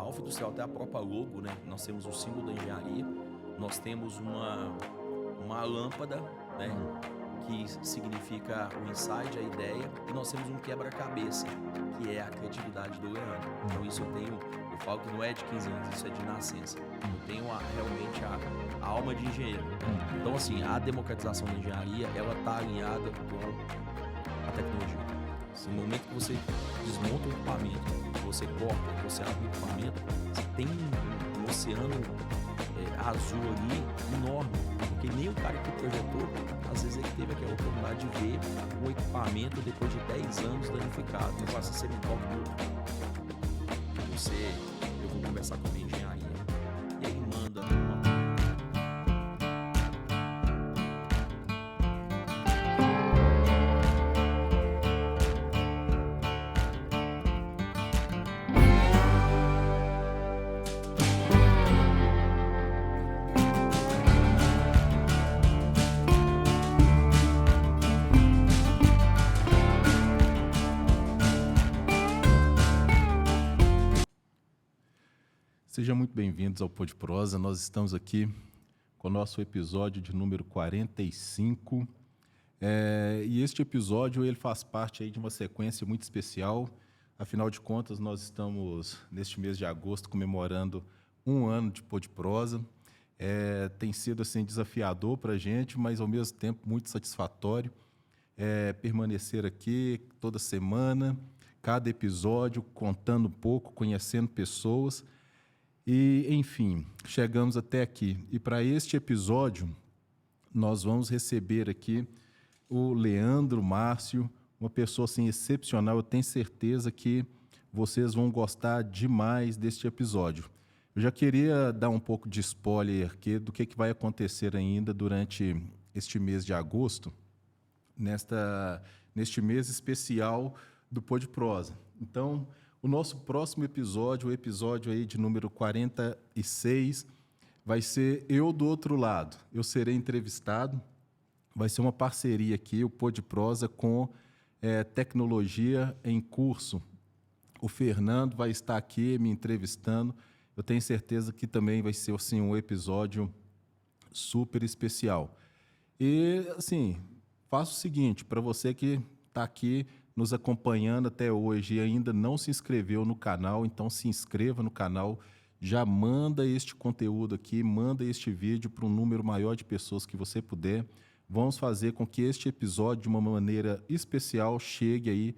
Alfa Industrial, até a própria logo, né? Nós temos o símbolo da engenharia, nós temos uma lâmpada, né? Que significa o insight, a ideia, e nós temos um quebra-cabeça, que é a criatividade do Leandro. Então isso eu falo que não é de 15 anos, isso é de nascença. Eu tenho realmente a alma de engenheiro. Então assim, a democratização da engenharia, ela está alinhada com a tecnologia. No momento que você desmonta o equipamento, que você corta, que você abre o equipamento, você tem um oceano azul ali enorme, porque nem o cara que projetou, às vezes ele teve aquela oportunidade de ver um equipamento depois de 10 anos danificado. Então, passa a ser um toque eu vou conversar com a minha engenharia, e aí manda uma... Sejam muito bem-vindos ao Pod Prosa. Nós estamos aqui com o nosso episódio de número 45. E este episódio ele faz parte aí de uma sequência muito especial. Afinal de contas, nós estamos, neste mês de agosto, comemorando 1 ano de Pod Prosa. Tem sido assim, desafiador para a gente, mas, ao mesmo tempo, muito satisfatório permanecer aqui toda semana, cada episódio, contando um pouco, conhecendo pessoas. E, enfim, chegamos até aqui. E para este episódio, nós vamos receber aqui o Leandro Márcio, uma pessoa assim, excepcional. Eu tenho certeza que vocês vão gostar demais deste episódio. Eu já queria dar um pouco de spoiler aqui do que vai acontecer ainda durante este mês de agosto, neste mês especial do Pod Prosa. Então, o nosso próximo episódio, o episódio aí de número 46, vai ser eu do outro lado. Eu serei entrevistado, vai ser uma parceria aqui, o Pod Prosa com Tecnologia em Curso. O Fernando vai estar aqui me entrevistando. Eu tenho certeza que também vai ser assim, um episódio super especial. E, assim, faça o seguinte, para você que está aqui nos acompanhando até hoje e ainda não se inscreveu no canal, então se inscreva no canal, já manda este conteúdo aqui, manda este vídeo para um número maior de pessoas que você puder. Vamos fazer com que este episódio, de uma maneira especial, chegue aí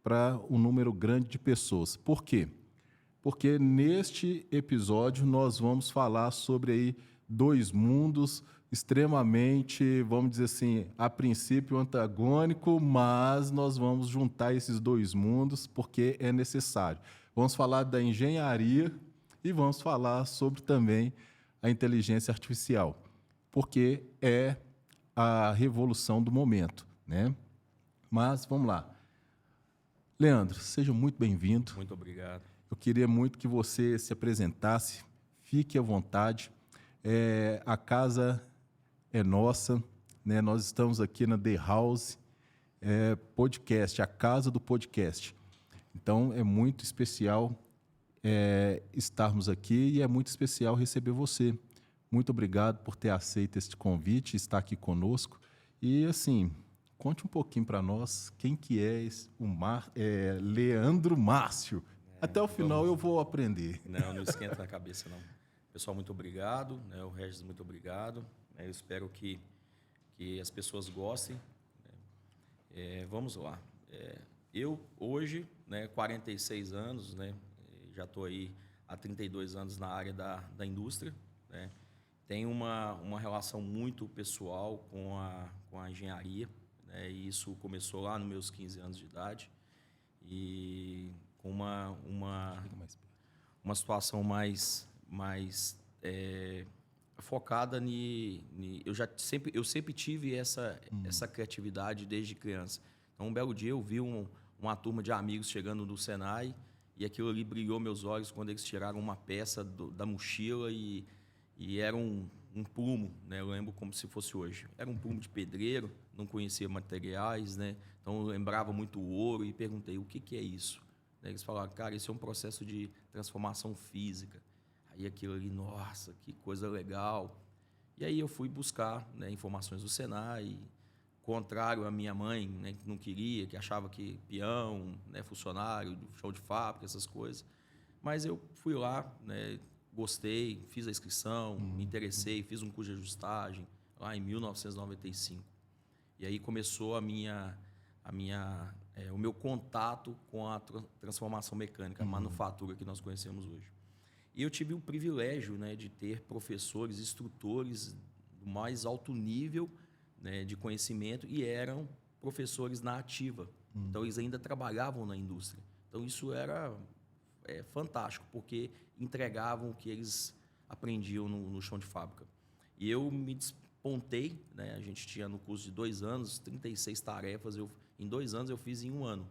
para um número grande de pessoas. Por quê? Porque neste episódio nós vamos falar sobre aí 2 mundos extremamente, vamos dizer assim, a princípio antagônico, mas nós vamos juntar esses 2 mundos porque é necessário. Vamos falar da engenharia e vamos falar sobre também a inteligência artificial, porque é a revolução do momento, né? Mas vamos lá. Leandro, seja muito bem-vindo. Muito obrigado. Eu queria muito que você se apresentasse, fique à vontade. A casa é nossa, né? Nós estamos aqui na The House Podcast, a casa do podcast. Então, é muito especial estarmos aqui e é muito especial receber você. Muito obrigado por ter aceito este convite, estar aqui conosco. E, assim, conte um pouquinho para nós quem que é Leandro Márcio. Até o final eu vou aprender. Não esquenta na cabeça, não. Pessoal, muito obrigado. O Regis, muito obrigado. Eu espero que as pessoas gostem. Vamos lá. Eu, hoje, 46 anos, já estou aí há 32 anos na área da indústria. Tenho uma relação muito pessoal com a engenharia. E isso começou lá nos meus 15 anos de idade. E com uma situação mais focada eu sempre tive essa criatividade desde criança. Então, um belo dia eu vi uma turma de amigos chegando do Senai e aquilo ali brilhou meus olhos quando eles tiraram uma peça da mochila e era um plumo, eu lembro como se fosse hoje. Era um plumo de pedreiro, não conhecia materiais, então eu lembrava muito o ouro e perguntei o que é isso. né? Eles falaram, cara, isso é um processo de transformação física. Aí aquilo ali, nossa, que coisa legal. E aí eu fui buscar, né, informações do Senai, contrário à minha mãe, né, que não queria, que achava que peão, né, funcionário, chão de fábrica, essas coisas. Mas eu fui lá, né, gostei, fiz a inscrição, me interessei, fiz um curso de ajustagem lá em 1995. E aí começou o meu contato com a transformação mecânica, a manufatura que nós conhecemos hoje. E eu tive o privilégio, né, de ter professores, instrutores do mais alto nível, né, de conhecimento e eram professores na ativa. Então, eles ainda trabalhavam na indústria. Então, isso era fantástico, porque entregavam o que eles aprendiam no chão de fábrica. E eu me despontei, né, a gente tinha no curso de 2 anos, 36 tarefas, em 2 anos eu fiz em 1 ano.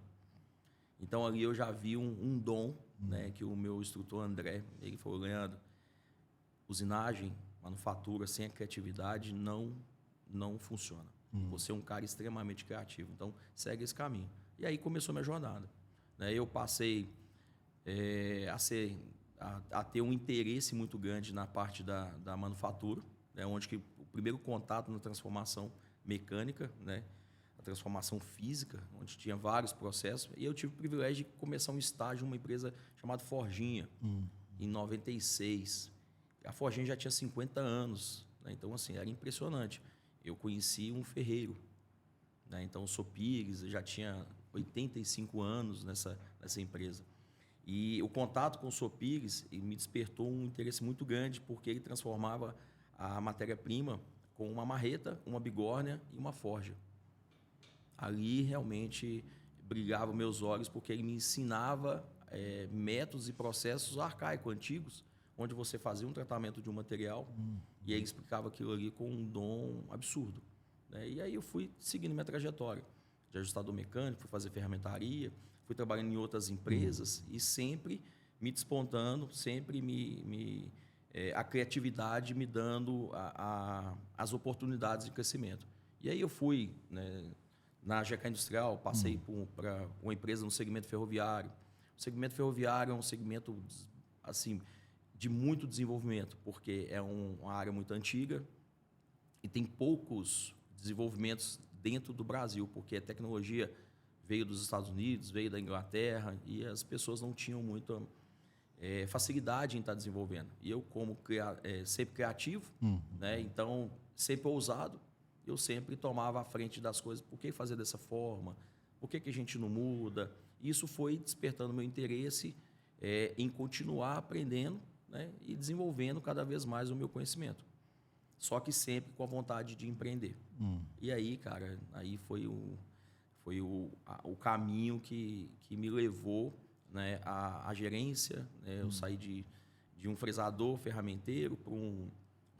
Então, ali eu já vi um dom, né, que o meu instrutor André, ele falou, Leandro, usinagem, manufatura sem a criatividade não funciona. Você é um cara extremamente criativo, então segue esse caminho. E aí começou a minha jornada, né? Eu passei a ter um interesse muito grande na parte da manufatura, né, onde que o primeiro contato na transformação mecânica, né, a transformação física, onde tinha vários processos. E eu tive o privilégio de começar um estágio numa empresa chamada Forginha, em 96. A Forginha já tinha 50 anos, né? Então, assim, era impressionante. Eu conheci um ferreiro, né? Então, o Sopires já tinha 85 anos nessa empresa. E o contato com o Sopires me despertou um interesse muito grande, porque ele transformava a matéria-prima com uma marreta, uma bigorna e uma forja. Ali realmente brilhava meus olhos, porque ele me ensinava métodos e processos arcaicos, antigos, onde você fazia um tratamento de um material e ele explicava aquilo ali com um dom absurdo, né? E aí eu fui seguindo minha trajetória de ajustador mecânico, fui fazer ferramentaria, fui trabalhando em outras empresas e sempre me despontando, sempre a criatividade me dando as oportunidades de crescimento. E aí eu fui, né, na GK Industrial, passei para uma empresa no segmento ferroviário. O segmento ferroviário é um segmento assim, de muito desenvolvimento, porque é uma área muito antiga e tem poucos desenvolvimentos dentro do Brasil, porque a tecnologia veio dos Estados Unidos, veio da Inglaterra e as pessoas não tinham muita facilidade em estar desenvolvendo. E eu, como sempre criativo, né, então sempre ousado, eu sempre tomava a frente das coisas. Por que fazer dessa forma? Por que a gente não muda? Isso foi despertando meu interesse em continuar aprendendo, né, e desenvolvendo cada vez mais o meu conhecimento. Só que sempre com a vontade de empreender. E aí, cara, aí foi o caminho que me levou, né, à gerência, né? Eu saí de um fresador ferramenteiro para um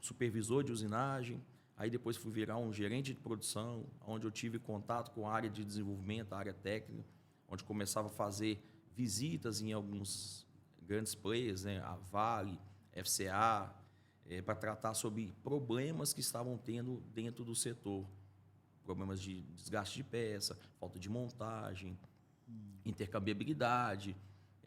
supervisor de usinagem. Aí depois fui virar um gerente de produção, onde eu tive contato com a área de desenvolvimento, a área técnica, onde começava a fazer visitas em alguns grandes players, né, a Vale, FCA, para tratar sobre problemas que estavam tendo dentro do setor. Problemas de desgaste de peça, falta de montagem, intercambiabilidade.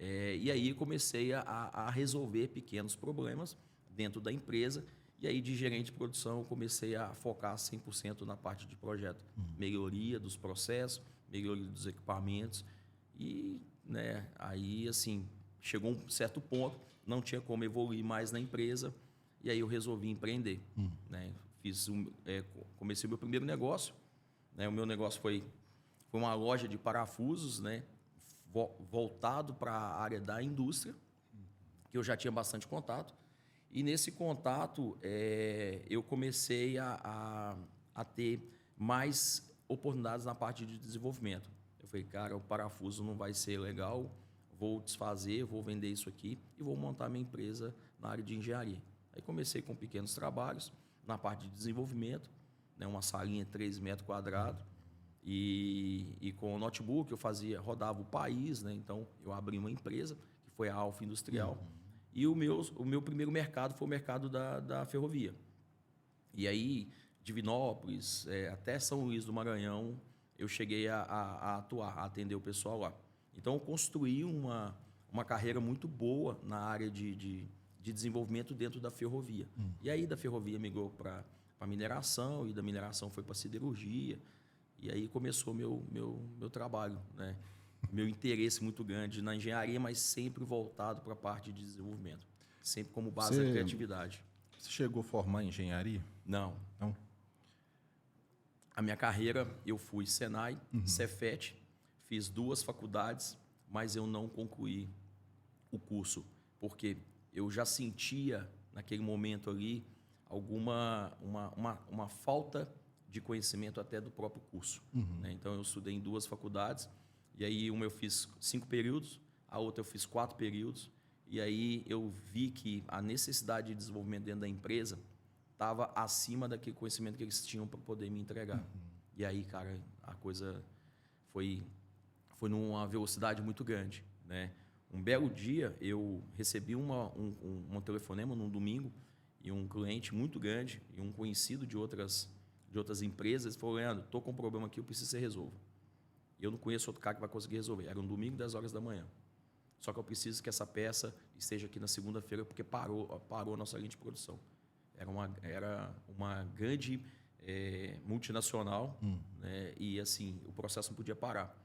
E aí comecei a resolver pequenos problemas dentro da empresa. E aí, de gerente de produção, eu comecei a focar 100% na parte de projeto. Melhoria dos processos, melhoria dos equipamentos. E, né, aí, assim, chegou um certo ponto, não tinha como evoluir mais na empresa. E aí eu resolvi empreender, né? Comecei o meu primeiro negócio, né? O meu negócio foi uma loja de parafusos, né, voltado para a área da indústria, que eu já tinha bastante contato. E nesse contato, eu comecei a ter mais oportunidades na parte de desenvolvimento. Eu falei, cara, o parafuso não vai ser legal, vou desfazer, vou vender isso aqui e vou montar minha empresa na área de engenharia. Aí comecei com pequenos trabalhos na parte de desenvolvimento, né, uma salinha de 3 metros quadrados, e com o notebook eu rodava o país, né? Então eu abri uma empresa, que foi a Alfa Industrial, e o meu primeiro mercado foi o mercado da ferrovia. E aí, Divinópolis, até São Luís do Maranhão, eu cheguei a atuar, a atender o pessoal lá. Então, eu construí uma carreira muito boa na área de desenvolvimento dentro da ferrovia. E aí, da ferrovia, migrou para a mineração, e da mineração foi para a siderurgia. E aí começou meu trabalho, né? Meu interesse muito grande na engenharia, mas sempre voltado para a parte de desenvolvimento. Sempre como base da criatividade. Você chegou a formar em engenharia? Não. Não? A minha carreira, eu fui Senai, Cefet, fiz 2 faculdades, mas eu não concluí o curso, porque eu já sentia, naquele momento ali, uma falta de conhecimento até do próprio curso. Né? Então, eu estudei em 2 faculdades, e aí uma eu fiz 5 períodos, a outra eu fiz 4 períodos, e aí eu vi que a necessidade de desenvolvimento dentro da empresa estava acima daquele conhecimento que eles tinham para poder me entregar. E aí, cara, a coisa foi numa velocidade muito grande, né? Um belo dia, eu recebi um telefonema num domingo, e um cliente muito grande, e um conhecido de outras empresas, falou: Leandro, estou com um problema aqui, eu preciso que você resolva. E eu não conheço outro cara que vai conseguir resolver. Era um domingo, 10 horas da manhã. Só que eu preciso que essa peça esteja aqui na segunda-feira, porque parou a nossa linha de produção. Era uma grande multinacional, né? E assim, o processo não podia parar.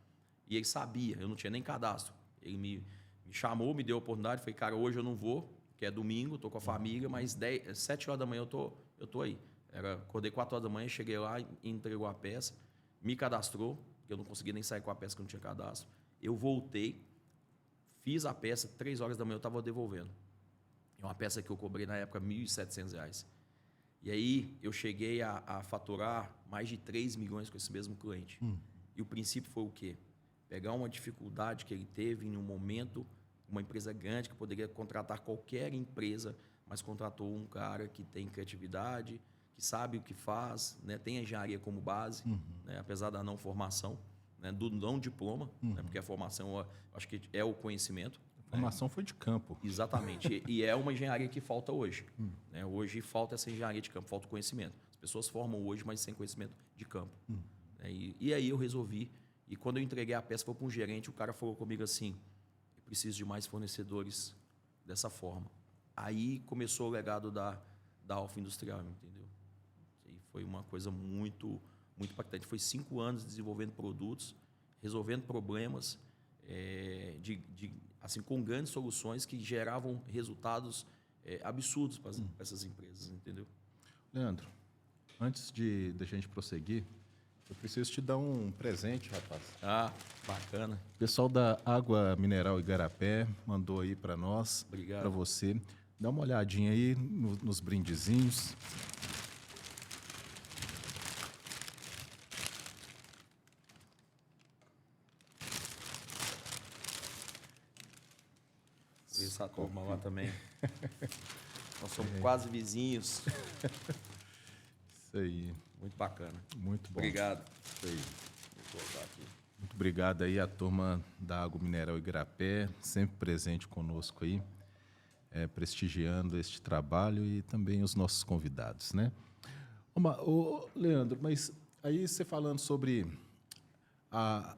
E ele sabia, eu não tinha nem cadastro. Ele me chamou, me deu a oportunidade, falei: cara, hoje eu não vou, que é domingo, estou com a família, mas 7 horas da manhã eu tô aí. Acordei 4 horas da manhã, cheguei lá, entregou a peça, me cadastrou, porque eu não conseguia nem sair com a peça que eu não tinha cadastro. Eu voltei, fiz a peça, 3 horas da manhã eu estava devolvendo. É uma peça que eu cobrei na época R$ 1.700. E aí eu cheguei a faturar mais de 3 milhões com esse mesmo cliente. E o princípio foi o quê? Pegar uma dificuldade que ele teve em um momento, uma empresa grande que poderia contratar qualquer empresa, mas contratou um cara que tem criatividade, que sabe o que faz, né? Tem a engenharia como base, né? Apesar da não formação, né? Do não diploma, né? Porque a formação, eu acho que é o conhecimento. A formação foi de campo. Exatamente. E é uma engenharia que falta hoje. Né? Hoje falta essa engenharia de campo, falta o conhecimento. As pessoas formam hoje, mas sem conhecimento de campo. E aí eu resolvi. E quando eu entreguei a peça para um gerente, o cara falou comigo assim: eu preciso de mais fornecedores dessa forma. Aí começou o legado da Alfa Industrial, entendeu? E foi uma coisa muito, muito impactante. Foi 5 anos desenvolvendo produtos, resolvendo problemas, assim, com grandes soluções que geravam resultados absurdos para essas empresas, entendeu? Leandro, antes de a gente prosseguir, eu preciso te dar um presente, rapaz. Ah, bacana. O pessoal da Água Mineral Igarapé mandou aí para nós, Obrigado. para você. Dá uma olhadinha aí nos brindezinhos. Essa turma lá também. Nós somos quase vizinhos. Isso aí. Muito bacana. Muito bom. Obrigado. Isso aí. Vou colocar aqui. Muito obrigado aí à turma da Água Mineral Igarapé, sempre presente conosco aí, prestigiando este trabalho, e também os nossos convidados, né? Ô, Leandro, mas aí você falando sobre a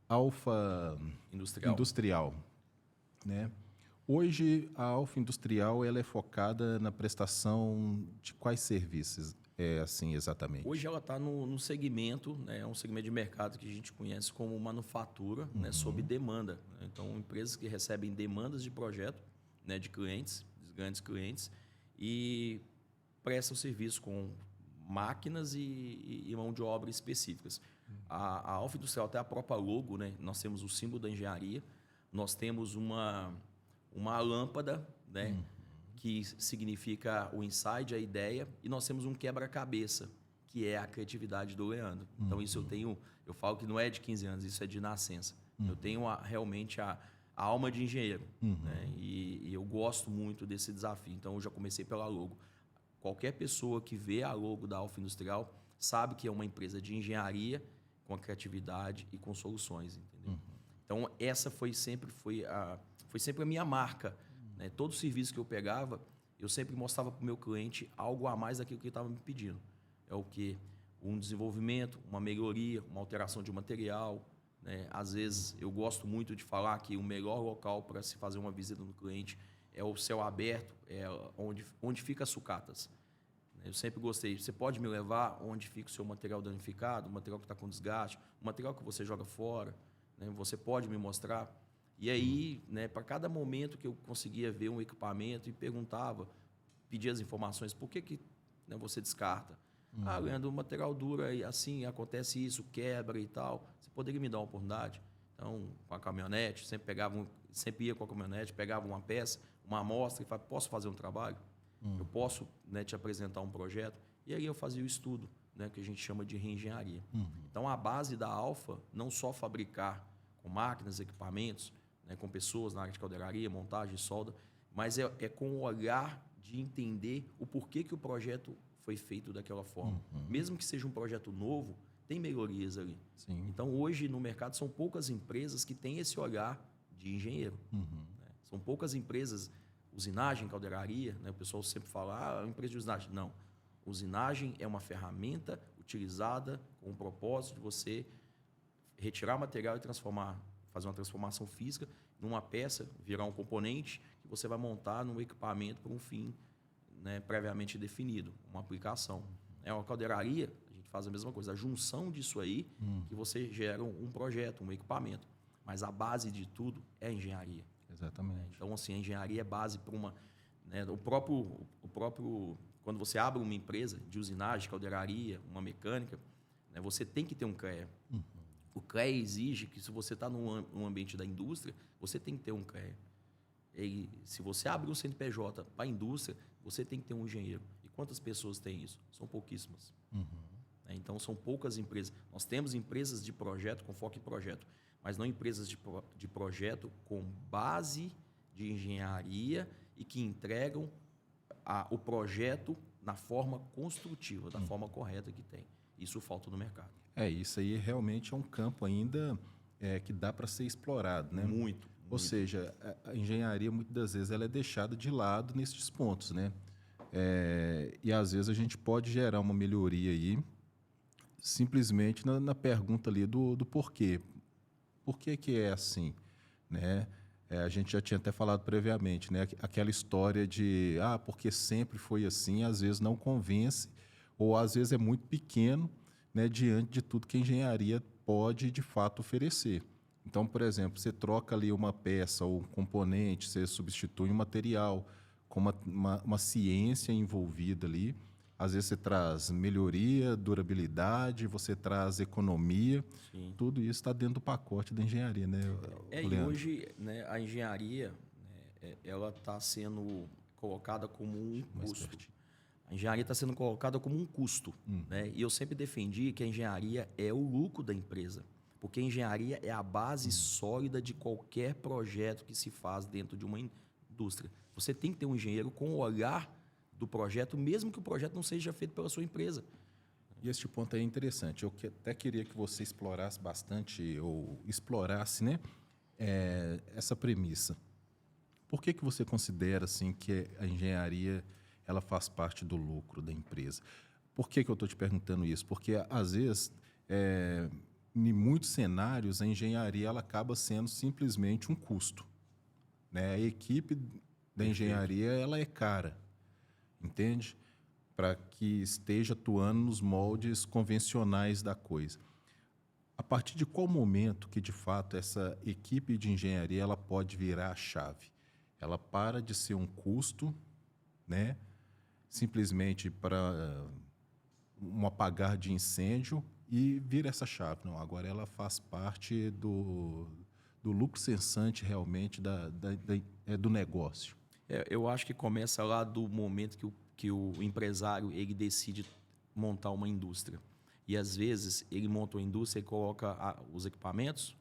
Alfa Industrial, né? Hoje a Alfa Industrial ela é focada na prestação de quais serviços, assim exatamente? Hoje ela está no segmento, né, um segmento de mercado que a gente conhece como manufatura, né, sob demanda. Então, empresas que recebem demandas de projeto, né, de clientes, de grandes clientes, e prestam serviço com máquinas e mão de obra específicas. A Alfa Industrial, até a própria logo, né, nós temos o símbolo da engenharia, nós temos uma lâmpada, né, que significa o insight, a ideia, e nós temos um quebra-cabeça, que é a criatividade do Leandro. Então, isso eu falo que não é de 15 anos, isso é de nascença. Eu tenho realmente a alma de engenheiro, né, e eu gosto muito desse desafio. Então, eu já comecei pela logo. Qualquer pessoa que vê a logo da Alfa Industrial sabe que é uma empresa de engenharia com a criatividade e com soluções, entendeu? Então, essa foi sempre a minha marca, né? Todo serviço que eu pegava, eu sempre mostrava para o meu cliente algo a mais daquilo que ele estava me pedindo. É o quê? Um desenvolvimento, uma melhoria, uma alteração de material, né? Às vezes, eu gosto muito de falar que o melhor local para se fazer uma visita no cliente é o céu aberto, é onde fica as sucatas. Eu sempre gostei. Você pode me levar onde fica o seu material danificado, o material que está com desgaste, o material que você joga fora, né? Você pode me mostrar. E aí, né, para cada momento que eu conseguia ver um equipamento e perguntava, pedia as informações, por que né, você descarta? Ah, Leandro, o material dura e assim, acontece isso, quebra e tal. Você poderia me dar uma oportunidade? Então, com a caminhonete, sempre ia com a caminhonete, pegava uma peça, uma amostra e falava, posso fazer um trabalho? Eu posso, né, te apresentar um projeto? E aí eu fazia o estudo, né, que a gente chama de reengenharia. Então, a base da Alfa, não só fabricar com máquinas, equipamentos, né, com pessoas na área de caldeiraria, montagem, solda, mas é com o olhar de entender o porquê que o projeto foi feito daquela forma. Mesmo que seja um projeto novo, tem melhorias ali. Sim. Então, hoje, no mercado, são poucas empresas que têm esse olhar de engenheiro. Né? São poucas empresas, usinagem, caldeiraria, né? O pessoal sempre fala, empresa de usinagem. Não. Usinagem é uma ferramenta utilizada com o propósito de você retirar material e fazer uma transformação física numa peça, virar um componente que você vai montar num equipamento para um fim, né, previamente definido, uma aplicação. É uma caldeiraria, a gente faz a mesma coisa, a junção disso aí que você gera um projeto, um equipamento. Mas a base de tudo é a engenharia. Exatamente. Então, assim, a engenharia é base para uma... Né, o próprio... Quando você abre uma empresa de usinagem, caldeiraria, uma mecânica, né, você tem que ter um CREA. O CREA exige que, se você está num ambiente da indústria, você tem que ter um CREA. E se você abre um CNPJ para a indústria, você tem que ter um engenheiro. E quantas pessoas têm isso? São pouquíssimas. Então, são poucas empresas. Nós temos empresas de projeto com foco em projeto, mas não empresas de projeto com base de engenharia e que entregam o projeto na forma construtiva, da forma correta que tem. Isso falta no mercado. Isso aí realmente é um campo ainda que dá para ser explorado, né? Muito. Ou seja, a engenharia, muitas das vezes, ela é deixada de lado nesses pontos, né? E, às vezes, a gente pode gerar uma melhoria aí simplesmente na pergunta ali do porquê. Por que que é assim, né? A gente já tinha até falado previamente, né? Aquela história de, porque sempre foi assim, às vezes não convence, ou às vezes é muito pequeno, né, diante de tudo que a engenharia pode, de fato, oferecer. Então, por exemplo, você troca ali uma peça ou um componente, você substitui um material com uma ciência envolvida ali. Às vezes você traz melhoria, durabilidade, você traz economia. Sim. Tudo isso está dentro do pacote da engenharia, né, E Leandro? hoje, né, a engenharia, né, ela está sendo colocada como um custo. A engenharia está sendo colocada como um custo. Né? E eu sempre defendi que a engenharia é o lucro da empresa. Porque a engenharia é a base sólida de qualquer projeto que se faz dentro de uma indústria. Você tem que ter um engenheiro com o olhar do projeto, mesmo que o projeto não seja feito pela sua empresa. E este ponto é interessante. Eu até queria que você explorasse bastante, ou explorasse, né, essa premissa. Por que você considera assim, que a engenharia ela faz parte do lucro da empresa? Por que eu estou te perguntando isso? Porque, às vezes, em muitos cenários, a engenharia ela acaba sendo simplesmente um custo. Né? A equipe da engenharia ela é cara, entende? Para que esteja atuando nos moldes convencionais da coisa. A partir de qual momento que, de fato, essa equipe de engenharia ela pode virar a chave? Ela para de ser um custo, né? Simplesmente para um apagar de incêndio e vira essa chave. Não, agora ela faz parte do lucro cessante realmente do negócio. Eu acho que começa lá do momento que o empresário ele decide montar uma indústria. E, às vezes, ele monta uma indústria e coloca os equipamentos,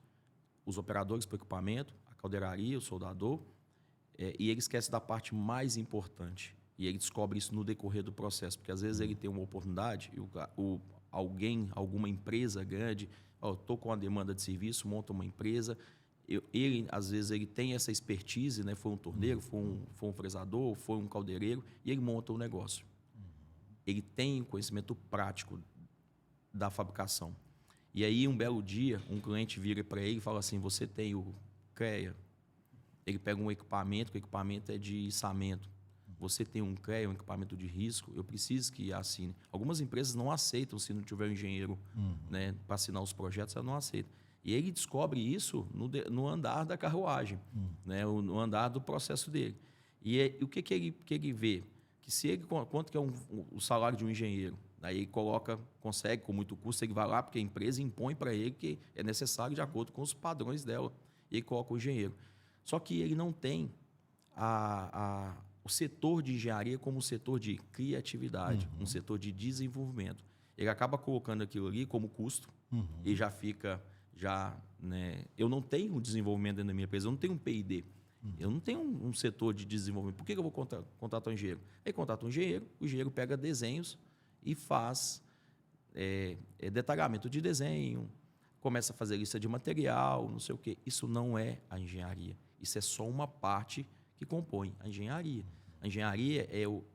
os operadores para o equipamento, a caldeiraria, o soldador, e ele esquece da parte mais importante. E ele descobre isso no decorrer do processo, porque às vezes ele tem uma oportunidade e alguma empresa grande, estou com uma demanda de serviço, monta uma empresa. Às vezes, ele tem essa expertise, né? Foi um torneiro, foi um fresador, foi um caldeireiro, e ele monta um negócio. Ele tem conhecimento prático da fabricação. E aí, um belo dia, um cliente vira para ele e fala assim, você tem o CREA? Ele pega um equipamento, que o equipamento é de içamento. Você tem um CREA, um equipamento de risco, eu preciso que assine. Algumas empresas não aceitam se não tiver um engenheiro né, para assinar os projetos, ela não aceita. E ele descobre isso no andar da carruagem, né, no andar do processo dele. E o que ele vê? Que se ele, quanto que é o salário de um engenheiro? Aí ele consegue com muito custo, ele vai lá porque a empresa impõe para ele que é necessário de acordo com os padrões dela. E ele coloca o engenheiro. Só que ele não tem o setor de engenharia como um setor de criatividade, um setor de desenvolvimento. Ele acaba colocando aquilo ali como custo e já fica... né, eu não tenho desenvolvimento dentro da minha empresa, eu não tenho um P&D. Eu não tenho um setor de desenvolvimento. Por que eu vou contratar um engenheiro? Aí contrata um engenheiro, o engenheiro pega desenhos e faz detalhamento de desenho, começa a fazer lista de material, não sei o quê. Isso não é a engenharia. Isso é só uma parte que compõe a engenharia. A engenharia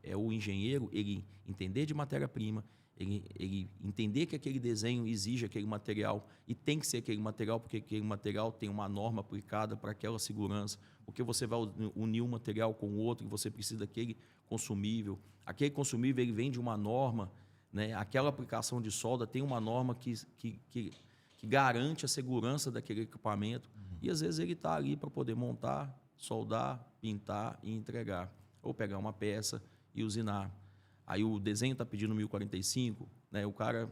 é o engenheiro ele entender de matéria-prima, ele entender que aquele desenho exige aquele material e tem que ser aquele material porque aquele material tem uma norma aplicada para aquela segurança, porque você vai unir um material com o outro e você precisa daquele consumível. Aquele consumível ele vem de uma norma, né? Aquela aplicação de solda tem uma norma que garante a segurança daquele equipamento. E às vezes ele está ali para poder montar, soldar, pintar e entregar. Ou pegar uma peça e usinar. Aí o desenho está pedindo 1045, né? O cara,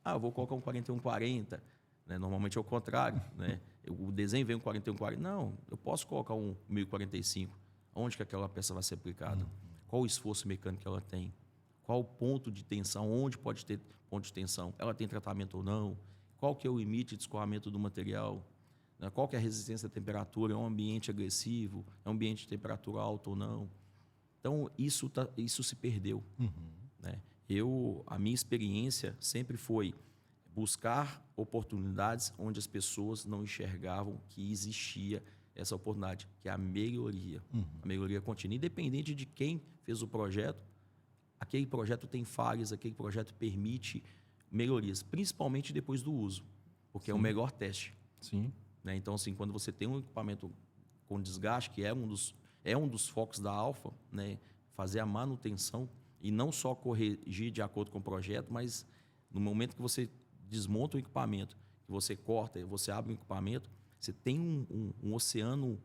eu vou colocar um 4140, né? Normalmente é o contrário, né? O desenho vem um 4140, não, eu posso colocar um 1045. Onde que aquela peça vai ser aplicada? Qual o esforço mecânico que ela tem? Qual o ponto de tensão? Onde pode ter ponto de tensão? Ela tem tratamento ou não? Qual que é o limite de escoamento do material? Qual que é a resistência à temperatura? É um ambiente agressivo? É um ambiente de temperatura alta ou não? Então, isso se perdeu. Né? A minha experiência sempre foi buscar oportunidades onde as pessoas não enxergavam que existia essa oportunidade, que é a melhoria. A melhoria contínua. Independente de quem fez o projeto, aquele projeto tem falhas, aquele projeto permite melhorias, principalmente depois do uso, porque é o melhor teste. Sim. Né? Então, assim, quando você tem um equipamento com desgaste, que é um dos focos da Alfa, né? Fazer a manutenção e não só corrigir de acordo com o projeto, mas no momento que você desmonta o equipamento, que você corta, você abre o equipamento, você tem um oceano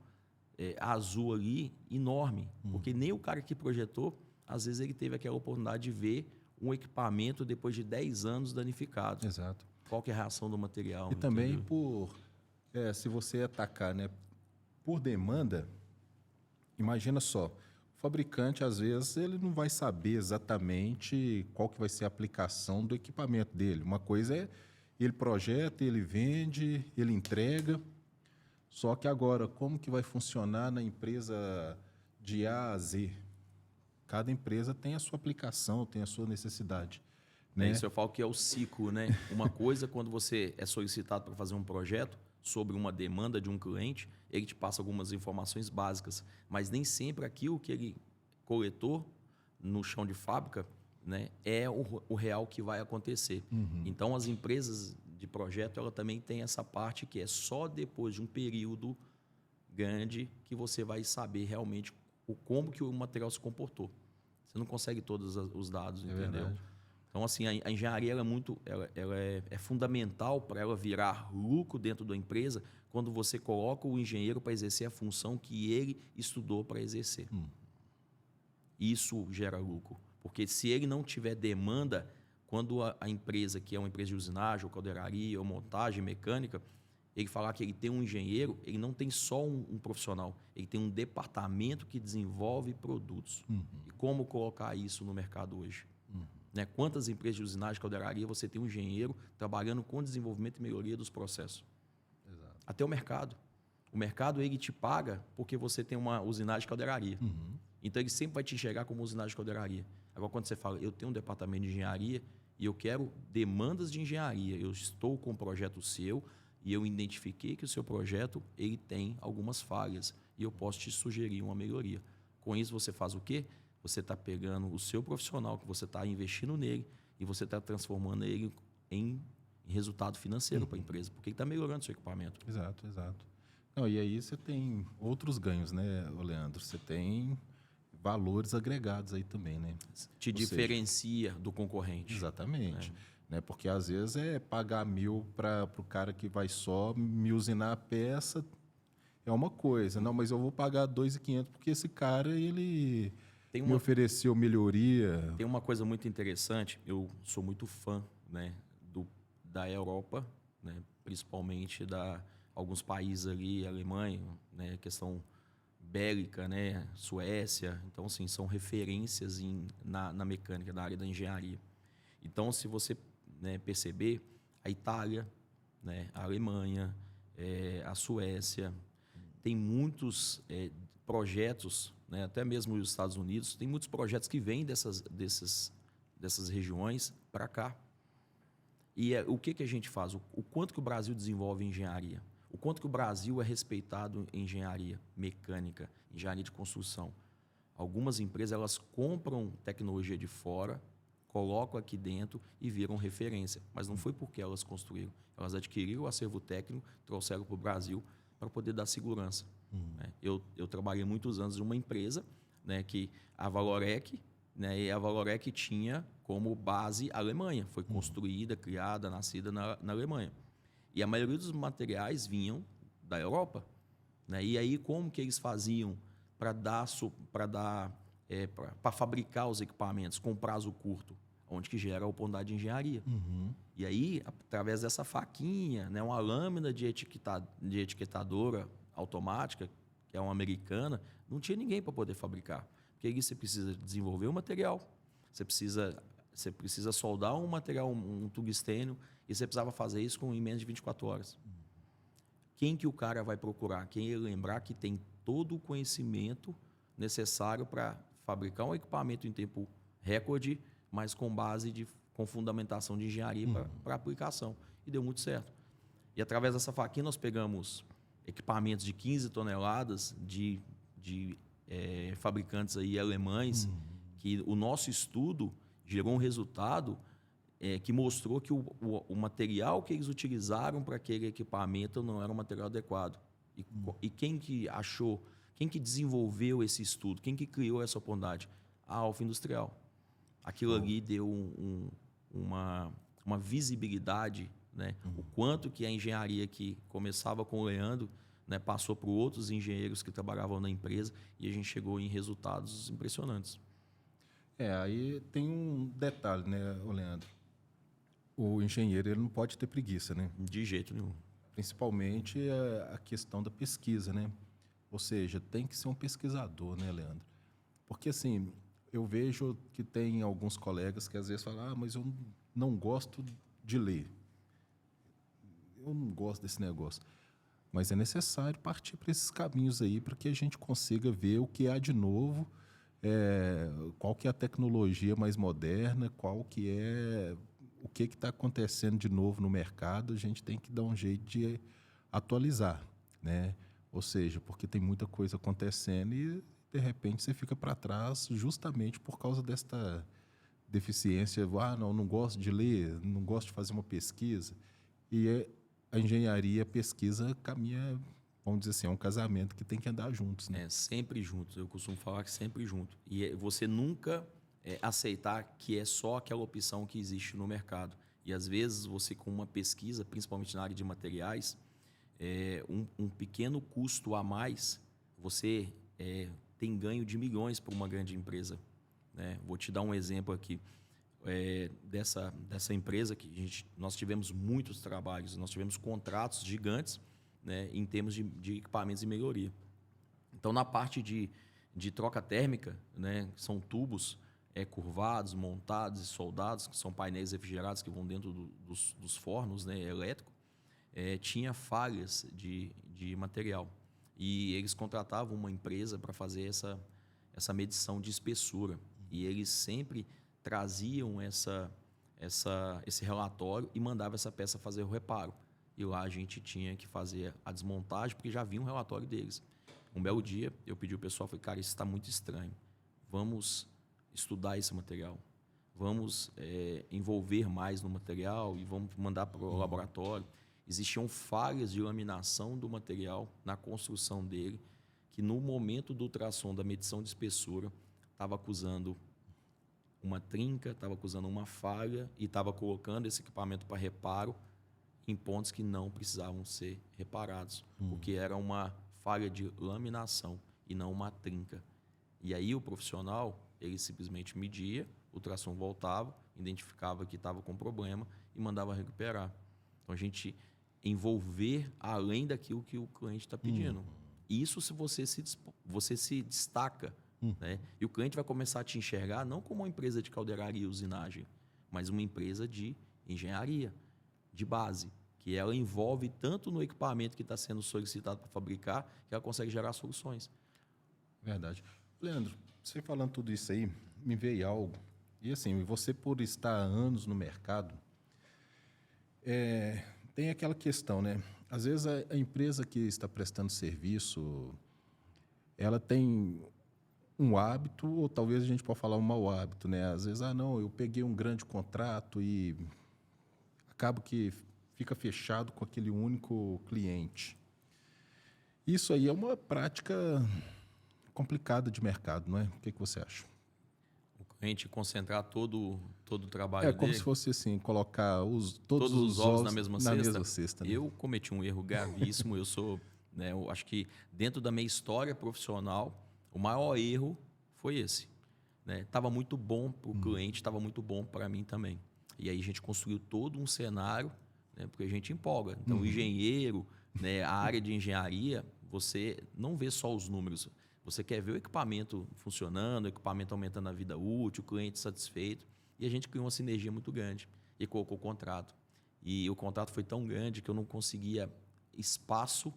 azul ali enorme, porque nem o cara que projetou, às vezes ele teve aquela oportunidade de ver um equipamento depois de 10 anos danificado. Exato. Qual que é a reação do material? E também se você atacar, né, por demanda, imagina só, o fabricante, às vezes, ele não vai saber exatamente qual que vai ser a aplicação do equipamento dele. Uma coisa é ele projeta, ele vende, ele entrega. Só que agora, como que vai funcionar na empresa de A a Z? Cada empresa tem a sua aplicação, tem a sua necessidade. Né? Isso eu falo que é o ciclo, né? Uma coisa, quando você é solicitado para fazer um projeto sobre uma demanda de um cliente, ele te passa algumas informações básicas, mas nem sempre aquilo que ele coletou no chão de fábrica, né, é o real que vai acontecer. Então, as empresas de projeto, ela também tem essa parte que é só depois de um período grande que você vai saber realmente como que o material se comportou. Você não consegue todos os dados, entendeu? Verdade. Então, assim, a engenharia ela é fundamental para ela virar lucro dentro da empresa quando você coloca o engenheiro para exercer a função que ele estudou para exercer. Isso gera lucro. Porque se ele não tiver demanda, quando a empresa, que é uma empresa de usinagem, ou caldeiraria, ou montagem mecânica, ele falar que ele tem um engenheiro, ele não tem só um profissional, ele tem um departamento que desenvolve produtos. E como colocar isso no mercado hoje? Né? Quantas empresas de usinagem, caldeiraria, você tem um engenheiro trabalhando com desenvolvimento e melhoria dos processos? Exato. Até o mercado. O mercado, ele te paga porque você tem uma usinagem de caldeiraria. Então, ele sempre vai te enxergar como usinagem de caldeiraria. Agora, quando você fala, eu tenho um departamento de engenharia e eu quero demandas de engenharia, eu estou com um projeto seu e eu identifiquei que o seu projeto ele tem algumas falhas e eu posso te sugerir uma melhoria. Com isso, você faz o quê? Você está pegando o seu profissional, que você está investindo nele, e você está transformando ele em em resultado financeiro para a empresa, porque ele está melhorando seu equipamento. Exato, exato. Não, e aí você tem outros ganhos, né, ô Leandro? Você tem valores agregados aí também, né? Te Ou diferencia do concorrente. Exatamente. Né? Porque às vezes é pagar 1.000 para o cara que vai só me usinar a peça é uma coisa. Não, mas eu vou pagar 2.500 porque esse cara ele me ofereceu melhoria. Tem uma coisa muito interessante. Eu sou muito fã, né, da Europa, né, principalmente alguns países ali, Alemanha, né, questão bélica, né, Suécia. Então, assim, são referências na mecânica, na área da engenharia. Então, se você, né, perceber, a Itália, né, a Alemanha, a Suécia, tem muitos projetos, né, até mesmo os Estados Unidos, tem muitos projetos que vêm dessas regiões para cá. E o que a gente faz? O quanto que o Brasil desenvolve em engenharia? O quanto que o Brasil é respeitado em engenharia mecânica, engenharia de construção? Algumas empresas elas compram tecnologia de fora, colocam aqui dentro e viram referência. Mas não foi porque elas construíram. Elas adquiriram o acervo técnico, trouxeram para o Brasil para poder dar segurança. Né? Eu trabalhei muitos anos em uma empresa, né, que a Valorec, né, e a Valorec tinha como base a Alemanha. Foi construída, criada, nascida na Alemanha. E a maioria dos materiais vinham da Europa. Né? E aí, como que eles faziam para fabricar os equipamentos com prazo curto? Onde que gera a oportunidade de engenharia. E aí, através dessa faquinha, né, uma lâmina de etiquetadora automática, que é uma americana, não tinha ninguém para poder fabricar. Porque aí você precisa desenvolver o material, você precisa soldar um material, um tungstênio, e você precisava fazer isso em menos de 24 horas. Quem que o cara vai procurar? Quem ele lembrar que tem todo o conhecimento necessário para fabricar um equipamento em tempo recorde, mas com fundamentação de engenharia para aplicação. E deu muito certo. E através dessa faquinha nós pegamos equipamentos de 15 toneladas de fabricantes aí alemães, que o nosso estudo gerou um resultado que mostrou que o material que eles utilizaram para aquele equipamento não era um material adequado. E quem que achou, quem que desenvolveu esse estudo, quem que criou essa oportunidade? A Alfa Industrial. Aquilo ali deu uma visibilidade, né? O quanto que a engenharia que começava com o Leandro, né, passou para outros engenheiros que trabalhavam na empresa e a gente chegou em resultados impressionantes. Aí tem um detalhe, né, Leandro? O engenheiro ele não pode ter preguiça, né? De jeito nenhum. Principalmente a questão da pesquisa, né? Ou seja, tem que ser um pesquisador, né, Leandro? Porque, assim, eu vejo que tem alguns colegas que às vezes falam, mas eu não gosto de ler. Eu não gosto desse negócio. Mas é necessário partir para esses caminhos aí para que a gente consiga ver o que há de novo, qual que é a tecnologia mais moderna, o que está acontecendo de novo no mercado. A gente tem que dar um jeito de atualizar, né? Ou seja, porque tem muita coisa acontecendo e de repente você fica para trás justamente por causa desta deficiência. Não gosto de ler, não gosto de fazer uma pesquisa. E a engenharia, a pesquisa caminha, vamos dizer assim, é um casamento que tem que andar juntos, né? Sempre juntos. Eu costumo falar que sempre junto. E você nunca aceitar que é só aquela opção que existe no mercado. E às vezes você com uma pesquisa, principalmente na área de materiais, um pequeno custo a mais, você tem ganho de milhões para uma grande empresa. Né? Vou te dar um exemplo aqui dessa empresa que nós tivemos muitos trabalhos, nós tivemos contratos gigantes, né, em termos de equipamentos e melhoria. Então, na parte de troca térmica, né, são tubos curvados, montados e soldados, que são painéis refrigerados que vão dentro dos fornos, né, elétricos, tinha falhas de material. E eles contratavam uma empresa para fazer essa medição de espessura. E eles sempre traziam esse relatório e mandavam essa peça fazer o reparo. E lá a gente tinha que fazer a desmontagem, porque já havia um relatório deles. Um belo dia, eu pedi ao pessoal, falei, cara, isso está muito estranho. Vamos estudar esse material. vamos envolver mais no material e vamos mandar para o laboratório. Existiam falhas de laminação do material na construção dele, que no momento do ultrassom, da medição de espessura, estava acusando uma trinca, estava acusando uma falha e estava colocando esse equipamento para reparo em pontos que não precisavam ser reparados, porque era uma falha de laminação e não uma trinca. E aí o profissional, ele simplesmente media, o ultrassom voltava, identificava que estava com problema e mandava recuperar. Então a gente envolver além daquilo que o cliente está pedindo. Isso se você se destaca, né? E o cliente vai começar a te enxergar não como uma empresa de caldeiraria e usinagem, mas uma empresa de engenharia, de base, que ela envolve tanto no equipamento que está sendo solicitado para fabricar, que ela consegue gerar soluções. Verdade. Leandro, você falando tudo isso aí, me veio algo. E assim, você por estar há anos no mercado, tem aquela questão, né? Às vezes a empresa que está prestando serviço, ela tem um hábito, ou talvez a gente possa falar um mau hábito, né? Às vezes, não, eu peguei um grande contrato e acabo que fica fechado com aquele único cliente. Isso aí é uma prática complicada de mercado, não é? O que você acha? O cliente concentrar todo o trabalho dele. É como se fosse assim, colocar todos os ovos ovos na mesma cesta. Né? Eu cometi um erro gravíssimo. Eu acho que dentro da minha história profissional, o maior erro foi esse. Estava muito bom para o cliente, estava muito bom para mim também. E aí a gente construiu todo um cenário, né, porque a gente empolga. Então, o engenheiro, né, a área de engenharia, você não vê só os números. Você quer ver o equipamento funcionando, o equipamento aumentando a vida útil, o cliente satisfeito. E a gente criou uma sinergia muito grande e colocou o contrato. E o contrato foi tão grande que eu não conseguia espaço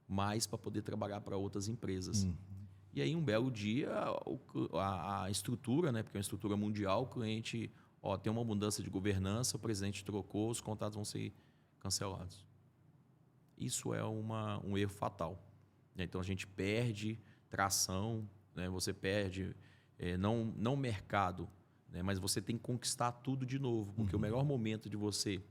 mais para poder trabalhar para outras empresas. E aí, um belo dia, a estrutura, né, porque é uma estrutura mundial, o cliente tem uma mudança de governança, o presidente trocou, os contratos vão ser cancelados. Isso é um erro fatal. Então, a gente perde tração, né, você perde, não mercado, né, mas você tem que conquistar tudo de novo, porque o melhor momento de você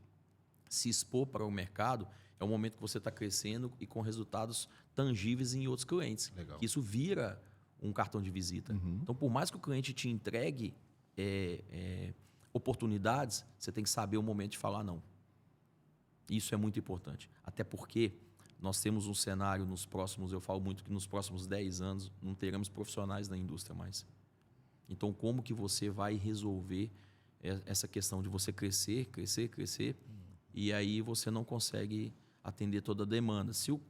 se expor para o mercado é o momento que você está crescendo e com resultados tangíveis em outros clientes. Legal. Que isso vira um cartão de visita. Então, por mais que o cliente te entregue oportunidades, você tem que saber o momento de falar não. Isso é muito importante. Até porque nós temos um cenário eu falo muito que nos próximos 10 anos não teremos profissionais da indústria mais. Então, como que você vai resolver essa questão de você crescer, e aí você não consegue atender toda a demanda? Se o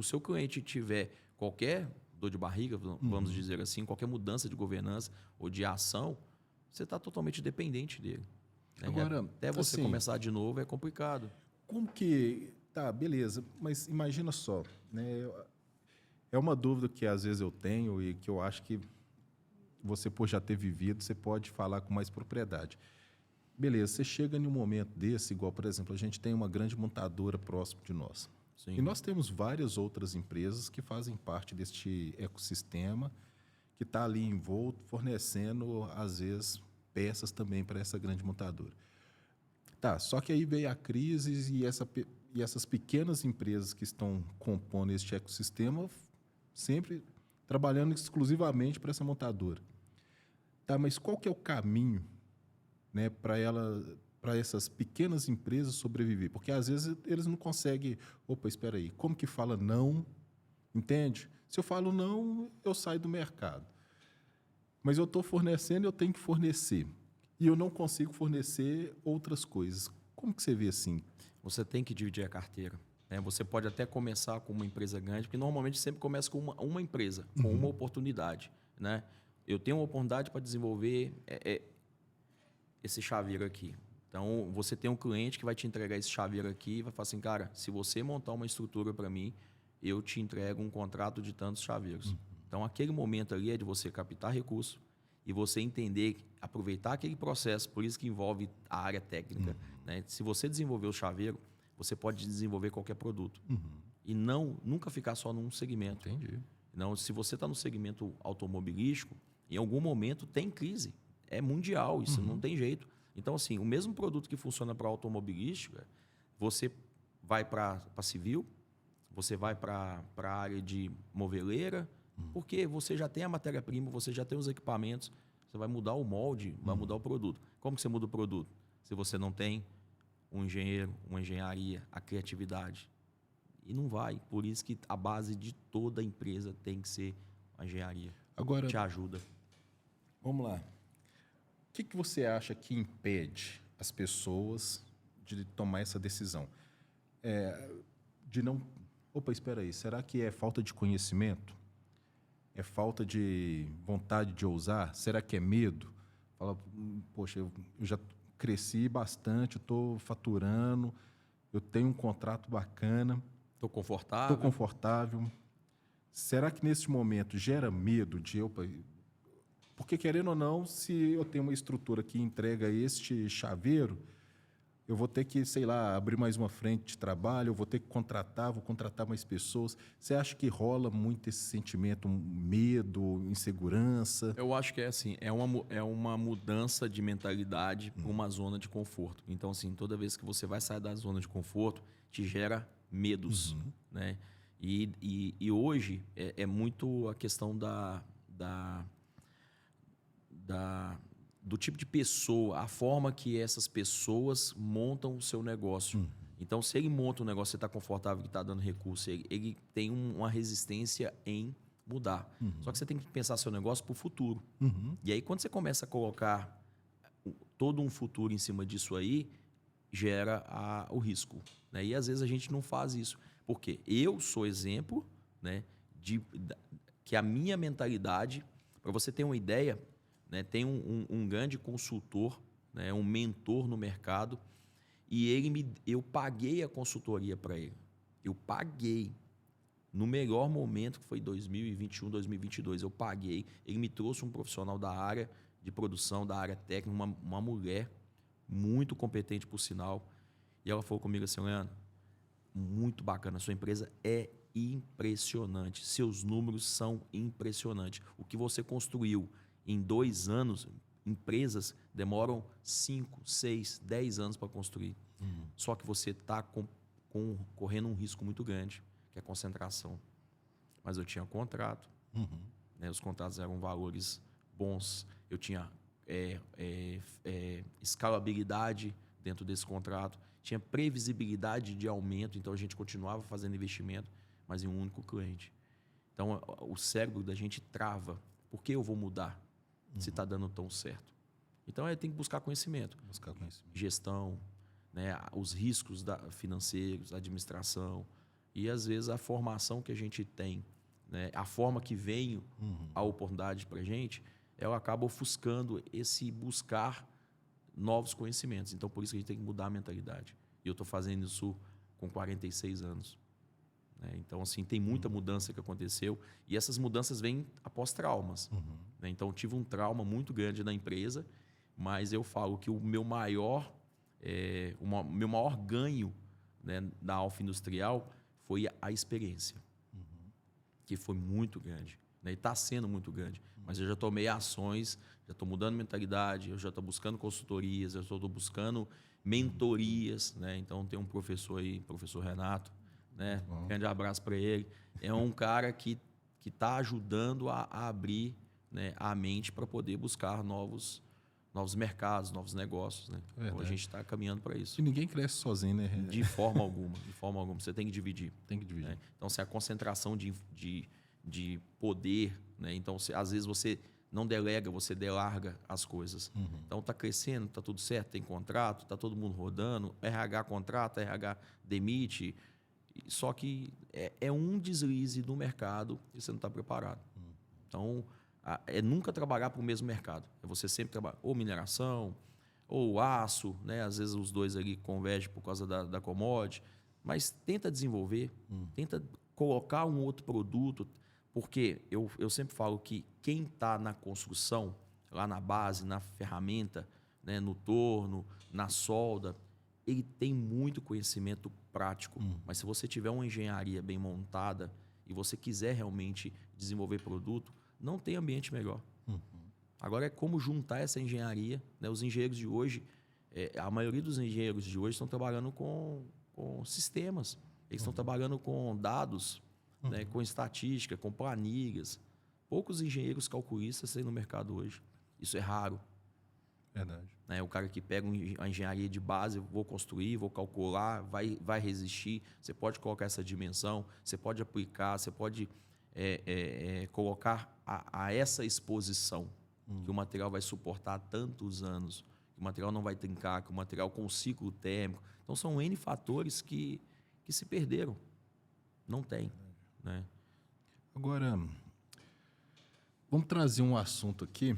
seu cliente tiver qualquer dor de barriga, vamos dizer assim, qualquer mudança de governança ou de ação, você está totalmente dependente dele. Né? Agora, até você assim, começar de novo é complicado. Como que... Tá, beleza, mas imagina só, né? É uma dúvida que às vezes eu tenho e que eu acho que você, por já ter vivido, você pode falar com mais propriedade. Beleza, você chega em um momento desse, igual, por exemplo, a gente tem uma grande montadora próximo de nós. Sim. E nós temos várias outras empresas que fazem parte deste ecossistema, que está ali envolto, fornecendo, às vezes, peças também para essa grande montadora. Tá, só que aí veio a crise e essas pequenas empresas que estão compondo este ecossistema sempre trabalhando exclusivamente para essa montadora. Tá, mas qual que é o caminho, né, para essas pequenas empresas sobreviver? Porque às vezes eles não conseguem... Opa, espera aí, como que fala não? Entende? Se eu falo não, eu saio do mercado. Mas eu estou fornecendo, eu tenho que fornecer. E eu não consigo fornecer outras coisas. Como que você vê assim? Você tem que dividir a carteira. Né? Você pode até começar com uma empresa grande, porque normalmente sempre começa com uma empresa, com uma oportunidade. Né? Eu tenho uma oportunidade para desenvolver esse chaveiro aqui. Então, você tem um cliente que vai te entregar esse chaveiro aqui e vai falar assim, cara, se você montar uma estrutura para mim, eu te entrego um contrato de tantos chaveiros. Então, aquele momento ali é de você captar recurso e você entender, aproveitar aquele processo, por isso que envolve a área técnica. Né? Se você desenvolver o chaveiro, você pode desenvolver qualquer produto. E nunca ficar só num segmento. Entendi. Não, se você está no segmento automobilístico, em algum momento tem crise. é mundial, isso não tem jeito. Então, assim, o mesmo produto que funciona para automobilística, você vai para civil, você vai para a área de moveleira, porque você já tem a matéria-prima, você já tem os equipamentos, você vai mudar o molde, vai mudar o produto. Como que você muda o produto? Se você não tem um engenheiro, uma engenharia, a criatividade. E não vai. Por isso que a base de toda empresa tem que ser a engenharia. Agora, Te ajuda. vamos lá. O que você acha que impede as pessoas de tomar essa decisão? De não... Opa, espera aí. Será que é falta de conhecimento? É falta de vontade de ousar? Será que é medo? Fala, poxa, eu já cresci bastante, estou faturando, eu tenho um contrato bacana, Estou confortável. estou confortável. Será que nesse momento gera medo de... Opa, porque, querendo ou não, se eu tenho uma estrutura que entrega este chaveiro, eu vou ter que, sei lá, abrir mais uma frente de trabalho, eu vou ter que vou contratar mais pessoas. Você acha que rola muito esse sentimento, medo, insegurança? Eu acho que é assim, é uma mudança de mentalidade para uma zona de conforto. Então, assim, toda vez que você vai sair da zona de conforto, te gera medos, né? E hoje é muito a questão do tipo de pessoa, a forma que essas pessoas montam o seu negócio. Então, se ele monta um negócio, você está confortável, que está dando recurso, ele tem uma resistência em mudar. Só que você tem que pensar seu negócio para o futuro. E aí, quando você começa a colocar todo um futuro em cima disso aí, gera o risco, né? E às vezes a gente não faz isso. Porque eu sou exemplo, né, que a minha mentalidade, para você ter uma ideia, né, tem um grande consultor, né, um mentor no mercado, e eu paguei a consultoria para ele. Eu paguei. No melhor momento, que foi 2021, 2022, eu paguei. Ele me trouxe um profissional da área de produção, da área técnica, uma mulher muito competente, por sinal. E ela falou comigo assim, Leandro, muito bacana, sua empresa é impressionante, seus números são impressionantes. O que você construiu em 2 anos, empresas demoram 5, 6, 10 anos para construir. Só que você está correndo um risco muito grande, que é a concentração. Mas eu tinha contrato, né, os contratos eram valores bons, eu tinha escalabilidade dentro desse contrato, tinha previsibilidade de aumento, então a gente continuava fazendo investimento, mas em um único cliente. Então o cérebro da gente trava. Por que eu vou mudar se está dando tão certo? Então tem que buscar conhecimento. Gestão, né, os riscos financeiros, administração e às vezes a formação que a gente tem, né, a forma que vem a oportunidade para a gente, ela acaba ofuscando esse buscar novos conhecimentos. Então, por isso que a gente tem que mudar a mentalidade. E eu estou fazendo isso com 46 anos. Né? Então, assim, tem muita mudança que aconteceu. E essas mudanças vêm após traumas. Né? Então, eu tive um trauma muito grande na empresa, mas eu falo que o meu maior ganho, né, da Alfa Industrial foi a experiência, que foi muito grande. Né? E está sendo muito grande. Mas eu já tomei ações, já estou mudando mentalidade, eu já estou buscando consultorias, eu estou buscando mentorias. Né? Então, tem um professor aí, professor Renato, né? Grande abraço para ele. É um cara que está ajudando a abrir, né, a mente para poder buscar novos mercados, novos negócios. Né? Então, a gente está caminhando para isso. E ninguém cresce sozinho, né? De forma alguma. De forma alguma. Você tem que dividir. Tem que dividir. Né? Então, se a concentração de poder, né? Então, às vezes você não delega, você delarga as coisas. Então, está crescendo, está tudo certo, tem contrato, está todo mundo rodando, RH contrata, RH demite. Só que é um deslize do mercado e você não está preparado. Então, é nunca trabalhar para o mesmo mercado. É você sempre trabalhar ou mineração, ou aço, né? Às vezes os dois ali convergem por causa da commodity, mas tenta desenvolver, tenta colocar um outro produto, porque eu sempre falo que quem está na construção, lá na base, na ferramenta, né? No torno, na solda, ele tem muito conhecimento prático, mas se você tiver uma engenharia bem montada e você quiser realmente desenvolver produto, não tem ambiente melhor. Agora é como juntar essa engenharia, né? Os engenheiros de hoje, a maioria dos engenheiros de hoje estão trabalhando com sistemas. Eles estão trabalhando com dados, né? Com estatística, com planilhas. Poucos engenheiros calculistas têm no mercado hoje. Isso é raro. Verdade. Né? O cara que pega a engenharia de base, vou construir, vou calcular, vai resistir. Você pode colocar essa dimensão, você pode aplicar, você pode colocar a essa exposição que o material vai suportar tantos anos, que o material não vai trincar, que o material com ciclo térmico. Então, são N fatores que se perderam. Não tem. Né? Agora, vamos trazer um assunto aqui,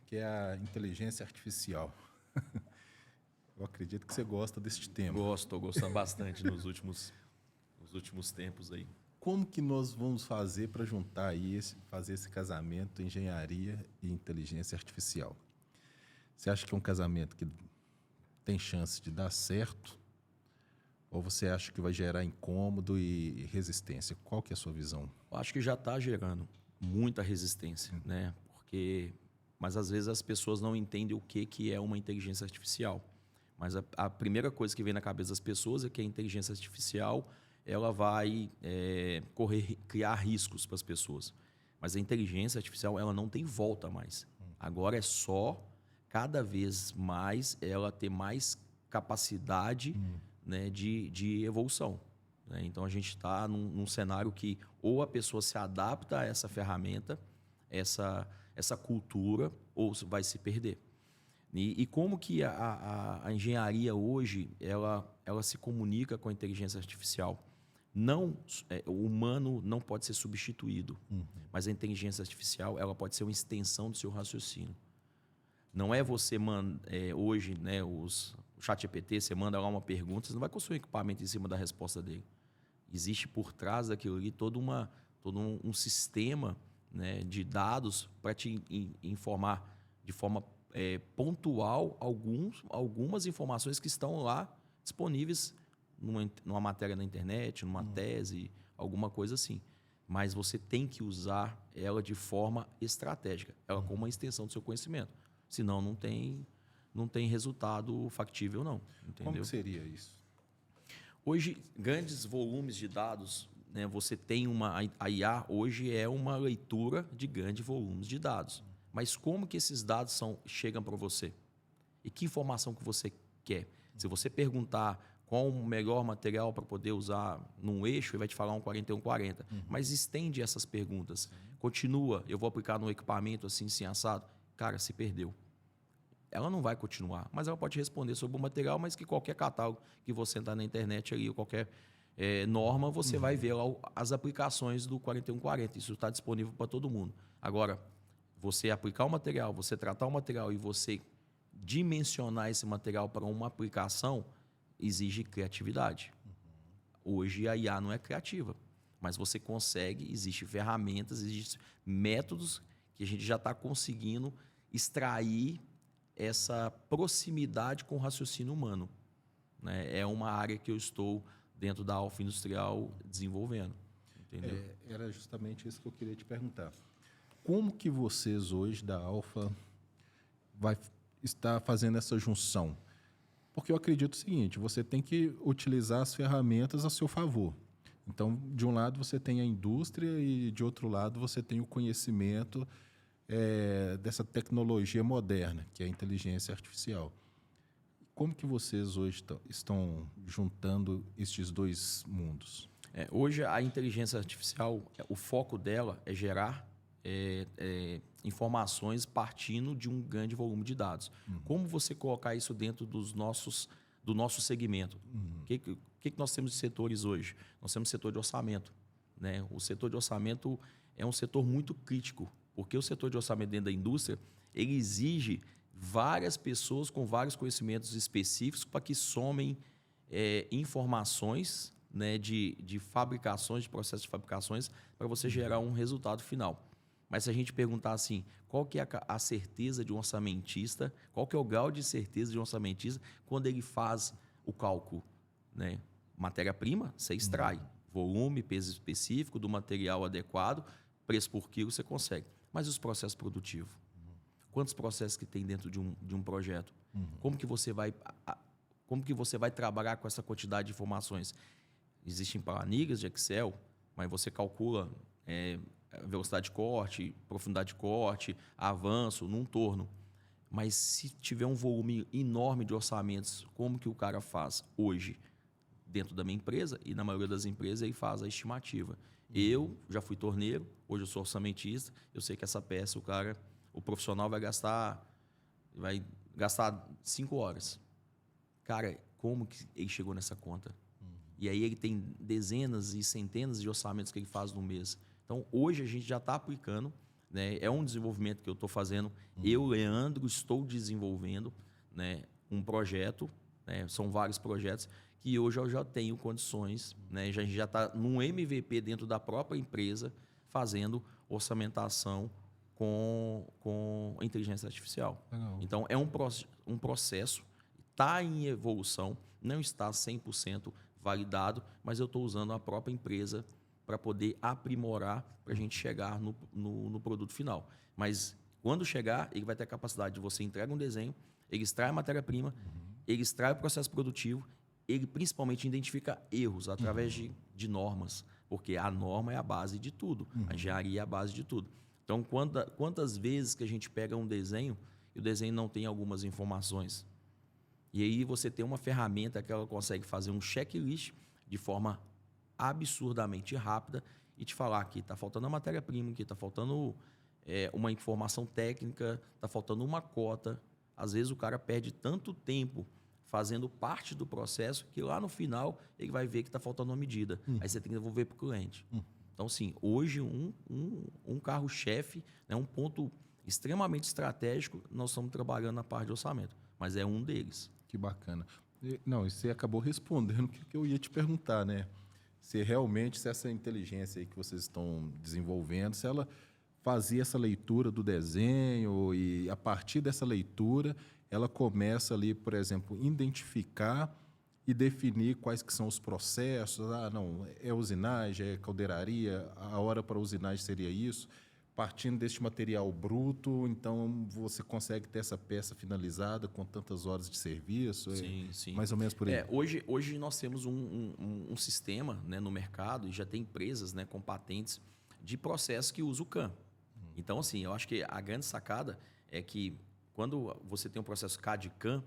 que é a inteligência artificial. Eu acredito que você gosta deste tema. Estou gostando bastante nos últimos tempos aí. Como que nós vamos fazer para juntar aí, fazer esse casamento, engenharia e inteligência artificial? Você acha que é um casamento que tem chance de dar certo? Ou você acha que vai gerar incômodo e resistência? Qual que é a sua visão? Eu acho que já está gerando muita resistência, né? Mas às vezes as pessoas não entendem o que é uma inteligência artificial. Mas a primeira coisa que vem na cabeça das pessoas é que a inteligência artificial ela vai criar riscos para as pessoas. Mas a inteligência artificial ela não tem volta mais. Agora é só, cada vez mais, ela ter mais capacidade né, de evolução. Né? Então, a gente está num cenário que ou a pessoa se adapta a essa ferramenta, essa cultura, ou vai se perder. E como que a engenharia hoje ela se comunica com a inteligência artificial? O humano não pode ser substituído, mas a inteligência artificial ela pode ser uma extensão do seu raciocínio. Não é você hoje, né, o ChatGPT, você manda lá uma pergunta, você não vai construir um equipamento em cima da resposta dele. Existe por trás daquilo ali todo um sistema, né, de dados para te informar de forma pontual algumas informações que estão lá disponíveis numa matéria na internet, numa tese, alguma coisa assim. Mas você tem que usar ela de forma estratégica, ela como uma extensão do seu conhecimento. Senão não tem resultado factível, não. Entendeu? Como seria isso? Hoje, grandes volumes de dados, né, você tem a IA hoje é uma leitura de grandes volumes de dados. Mas como que esses dados chegam para você? E que informação que você quer? Se você perguntar qual o melhor material para poder usar num eixo, ele vai te falar um 4140. Mas estende essas perguntas. Continua, eu vou aplicar no equipamento assim, assado. Cara, se perdeu. Ela não vai continuar, mas ela pode responder sobre o material, mas que qualquer catálogo que você entrar na internet ali, ou qualquer norma, você vai ver lá as aplicações do 4140. Isso está disponível para todo mundo. Agora, você aplicar o material, você tratar o material e você dimensionar esse material para uma aplicação, exige criatividade. Hoje a IA não é criativa, mas você consegue, existem ferramentas, existem métodos que a gente já está conseguindo extrair essa proximidade com o raciocínio humano. Né? É uma área que eu estou, dentro da Alfa Industrial, desenvolvendo. Entendeu? Era justamente isso que eu queria te perguntar. Como que vocês hoje da Alfa vai estar fazendo essa junção? Porque eu acredito o seguinte, você tem que utilizar as ferramentas a seu favor. Então, de um lado você tem a indústria e de outro lado você tem o conhecimento dessa tecnologia moderna, que é a inteligência artificial. Como que vocês hoje estão juntando estes dois mundos? Hoje a inteligência artificial, o foco dela é gerar informações partindo de um grande volume de dados. Como você colocar isso dentro do nosso segmento? O que nós temos de setores hoje? Nós temos setor de orçamento. Né? O setor de orçamento é um setor muito crítico, porque o setor de orçamento dentro da indústria ele exige várias pessoas com vários conhecimentos específicos para que somem informações, né, de fabricações, de processos de fabricações, para você gerar um resultado final. Mas se a gente perguntar assim, qual que é a certeza de um orçamentista, qual que é o grau de certeza de um orçamentista quando ele faz o cálculo? Né? Matéria-prima, você extrai. Volume, peso específico, do material adequado, preço por quilo, você consegue. Mas os processos produtivos? quantos processos que tem dentro de um projeto? Como que você vai trabalhar com essa quantidade de informações? Existem planilhas de Excel, mas você calcula velocidade de corte, profundidade de corte, avanço num torno. Mas se tiver um volume enorme de orçamentos, como que o cara faz hoje? Dentro da minha empresa, e na maioria das empresas ele faz a estimativa. Eu já fui torneiro, hoje eu sou orçamentista, eu sei que essa peça, o profissional vai gastar 5 horas. Cara, como que ele chegou nessa conta? E aí ele tem dezenas e centenas de orçamentos que ele faz no mês. Então, hoje a gente já está aplicando, né? É um desenvolvimento que eu estou fazendo. Eu, Leandro, estou desenvolvendo, né, um projeto, né? São vários projetos que hoje eu já tenho condições, né? A gente já está num MVP dentro da própria empresa fazendo orçamentação com inteligência artificial. Legal. Então, é um processo, está em evolução, não está 100% validado, mas eu estou usando a própria empresa para poder aprimorar, para a gente chegar no produto final. Mas quando chegar, ele vai ter a capacidade de você entregar um desenho, ele extrai a matéria-prima, ele extrai o processo produtivo, ele principalmente identifica erros através de normas, porque a norma é a base de tudo, a engenharia é a base de tudo. Então, quantas vezes que a gente pega um desenho e o desenho não tem algumas informações? E aí você tem uma ferramenta que ela consegue fazer um checklist de forma absurdamente rápida e te falar que está faltando a matéria-prima, que está faltando uma informação técnica, está faltando uma cota. Às vezes o cara perde tanto tempo fazendo parte do processo que lá no final ele vai ver que está faltando uma medida. Aí você tem que devolver para o cliente. Então, sim, hoje um carro-chefe, né, um ponto extremamente estratégico, nós estamos trabalhando na parte de orçamento, mas é um deles. Que bacana. Não, e você acabou respondendo o que eu ia te perguntar, né? Se realmente se essa inteligência aí que vocês estão desenvolvendo, se ela fazia essa leitura do desenho e a partir dessa leitura ela começa ali, por exemplo, identificar e definir quais que são os processos. Ah, não, é usinagem, é caldeiraria, a hora para usinagem seria isso. Partindo deste material bruto, então você consegue ter essa peça finalizada com tantas horas de serviço? Sim, sim. Mais ou menos por aí. Hoje nós temos um sistema, né, no mercado, e já tem empresas, né, com patentes de processo que usa o CAM. Então, assim, eu acho que a grande sacada é que quando você tem um processo CAD-CAM,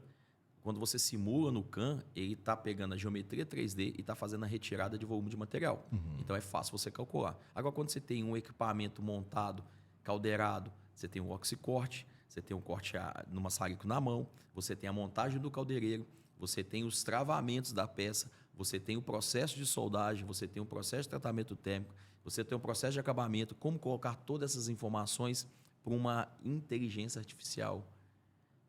quando você simula no CAM, ele está pegando a geometria 3D e está fazendo a retirada de volume de material. Então, é fácil você calcular. Agora, quando você tem um equipamento montado, caldeirado, você tem um oxicorte, você tem um corte no maçarico na mão, você tem a montagem do caldeireiro, você tem os travamentos da peça, você tem o processo de soldagem, você tem o processo de tratamento térmico, você tem o processo de acabamento, como colocar todas essas informações para uma inteligência artificial.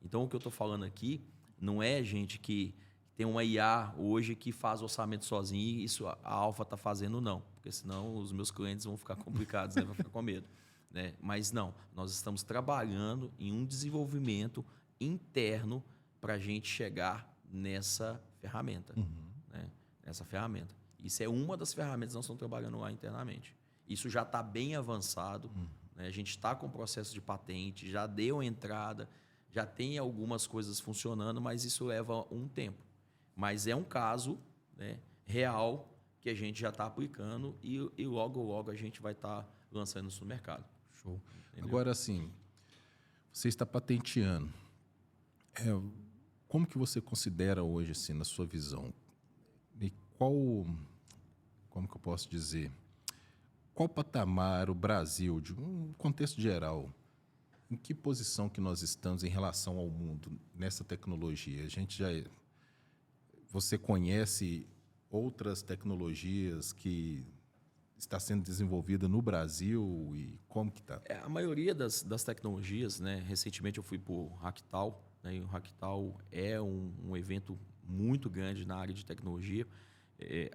Então, o que eu estou falando aqui não é gente que tem uma IA hoje que faz orçamento sozinho e isso a Alfa está fazendo, não. Porque senão os meus clientes vão ficar complicados, né? Vão ficar com medo. Né? Mas não, nós estamos trabalhando em um desenvolvimento interno para a gente chegar nessa ferramenta. Né? Nessa ferramenta. Isso é uma das ferramentas que nós estamos trabalhando lá internamente. Isso já está bem avançado. Né? A gente está com o processo de patente, já deu entrada, já tem algumas coisas funcionando, mas isso leva um tempo. Mas é um caso, né, real que a gente já está aplicando e logo a gente vai estar lançando isso no mercado. Show. Entendeu? Agora, assim, você está patenteando. Como que você considera hoje, assim, na sua visão? E como que eu posso dizer? Qual patamar o Brasil, de um contexto geral, em que posição que nós estamos em relação ao mundo nessa tecnologia? Você conhece outras tecnologias que está sendo desenvolvida no Brasil e como que está? A maioria das tecnologias, né? Recentemente eu fui para o Hacktal, né? E o Hacktal é um evento muito grande na área de tecnologia.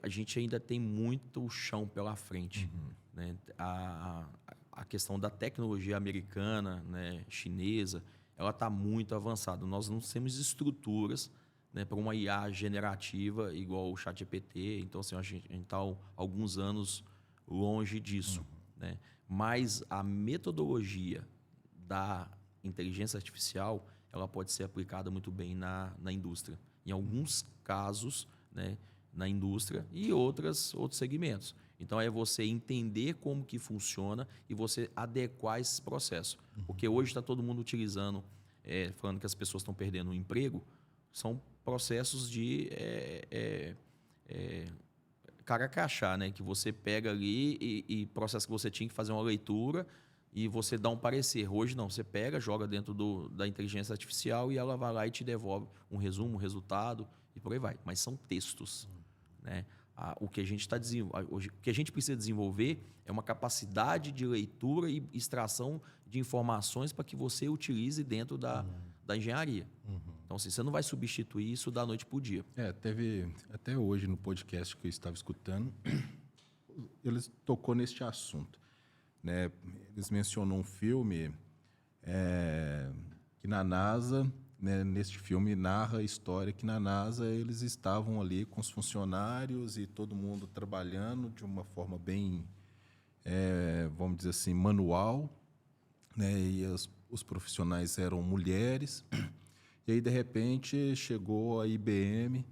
A gente ainda tem muito chão pela frente. Né? A questão da tecnologia americana, né, chinesa, ela está muito avançada. Nós não temos estruturas, né, para uma IA generativa igual o ChatGPT. Então, assim, a gente está alguns anos longe disso. Né? Mas a metodologia inteligência artificial ela pode ser aplicada muito bem na indústria. Em alguns casos, né, na indústria e outros segmentos. Então, é você entender como que funciona e você adequar esses processos. Porque hoje está todo mundo utilizando, falando que as pessoas estão perdendo o emprego, são processos de cara crachá, né? Que você pega ali e processo que você tinha que fazer uma leitura e você dá um parecer. Hoje não, você pega, joga dentro da inteligência artificial e ela vai lá e te devolve um resumo, um resultado e por aí vai. Mas são textos, né? O que a gente o que a gente precisa desenvolver é uma capacidade de leitura e extração de informações para que você utilize dentro da engenharia. Então, assim, você não vai substituir isso da noite para o dia. Teve até hoje no podcast que eu estava escutando, eles tocou neste assunto, né? Eles mencionou um filme que na NASA, né, neste filme narra a história que na NASA eles estavam ali com os funcionários e todo mundo trabalhando de uma forma bem, vamos dizer assim, manual, né? E os profissionais eram mulheres. E aí, de repente, chegou a IBM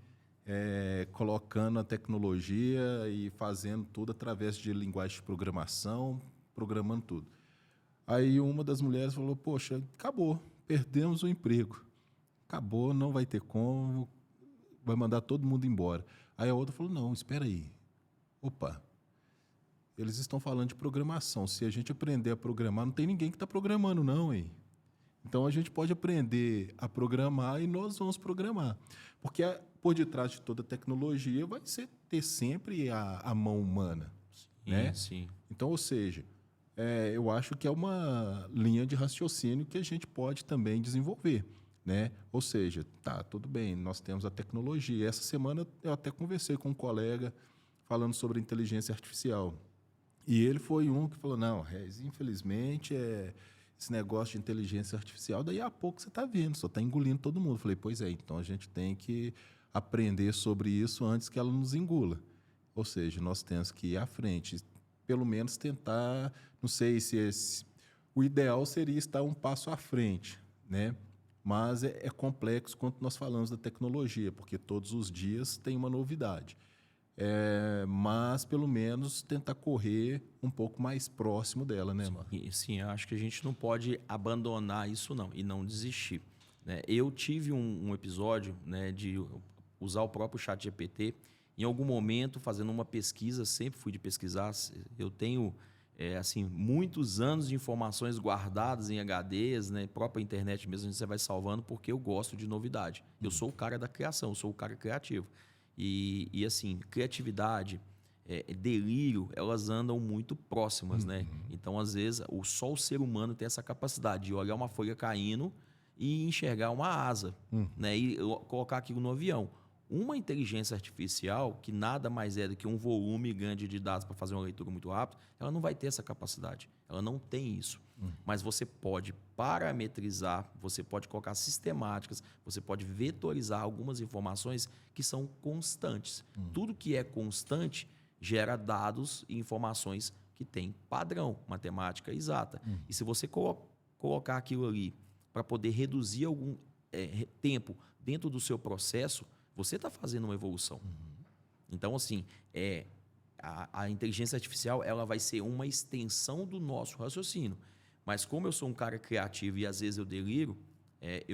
colocando a tecnologia e fazendo tudo através de linguagem de programação, programando tudo. Aí uma das mulheres falou, poxa, acabou, perdemos o emprego. Acabou, não vai ter como, vai mandar todo mundo embora. Aí a outra falou, não, espera aí. Opa, eles estão falando de programação. Se a gente aprender a programar, não tem ninguém que está programando, não, hein? Então, a gente pode aprender a programar e nós vamos programar. Porque por detrás de toda tecnologia vai ter sempre a mão humana. Sim, né? Sim. Então, ou seja, eu acho que é uma linha de raciocínio que a gente pode também desenvolver. Né? Ou seja, tá, tudo bem, nós temos a tecnologia. Essa semana eu até conversei com um colega falando sobre inteligência artificial. E ele foi um que falou, não, infelizmente, esse negócio de inteligência artificial, daí a pouco você está vendo, só está engolindo todo mundo. Eu falei, pois é, então a gente tem que aprender sobre isso antes que ela nos engula. Ou seja, nós temos que ir à frente, pelo menos tentar, não sei se o ideal seria estar um passo à frente, né? Mas é complexo quando nós falamos da tecnologia, porque todos os dias tem uma novidade. Mas, pelo menos, tentar correr um pouco mais próximo dela, né, Marcos? Sim, eu acho que a gente não pode abandonar isso, não, e não desistir. Né? Eu tive um episódio, né, de usar o próprio ChatGPT. Em algum momento, fazendo uma pesquisa, sempre fui de pesquisar, eu tenho assim, muitos anos de informações guardadas em HDs, né? Própria internet mesmo, você vai salvando, porque eu gosto de novidade. Eu sou o cara da criação, eu sou o cara criativo. E assim, criatividade, delírio, elas andam muito próximas, né? Então, às vezes, só o ser humano tem essa capacidade de olhar uma folha caindo e enxergar uma asa, né? E colocar aquilo no avião. Uma inteligência artificial, que nada mais é do que um volume grande de dados para fazer uma leitura muito rápida, ela não vai ter essa capacidade. Ela não tem isso. Mas você pode parametrizar, você pode colocar sistemáticas, você pode vetorizar algumas informações que são constantes. Tudo que é constante gera dados e informações que têm padrão, matemática exata. E se você colocar aquilo ali para poder reduzir algum tempo dentro do seu processo, você está fazendo uma evolução. Então, assim, a inteligência artificial ela vai ser uma extensão do nosso raciocínio. Mas como eu sou um cara criativo e às vezes eu deliro,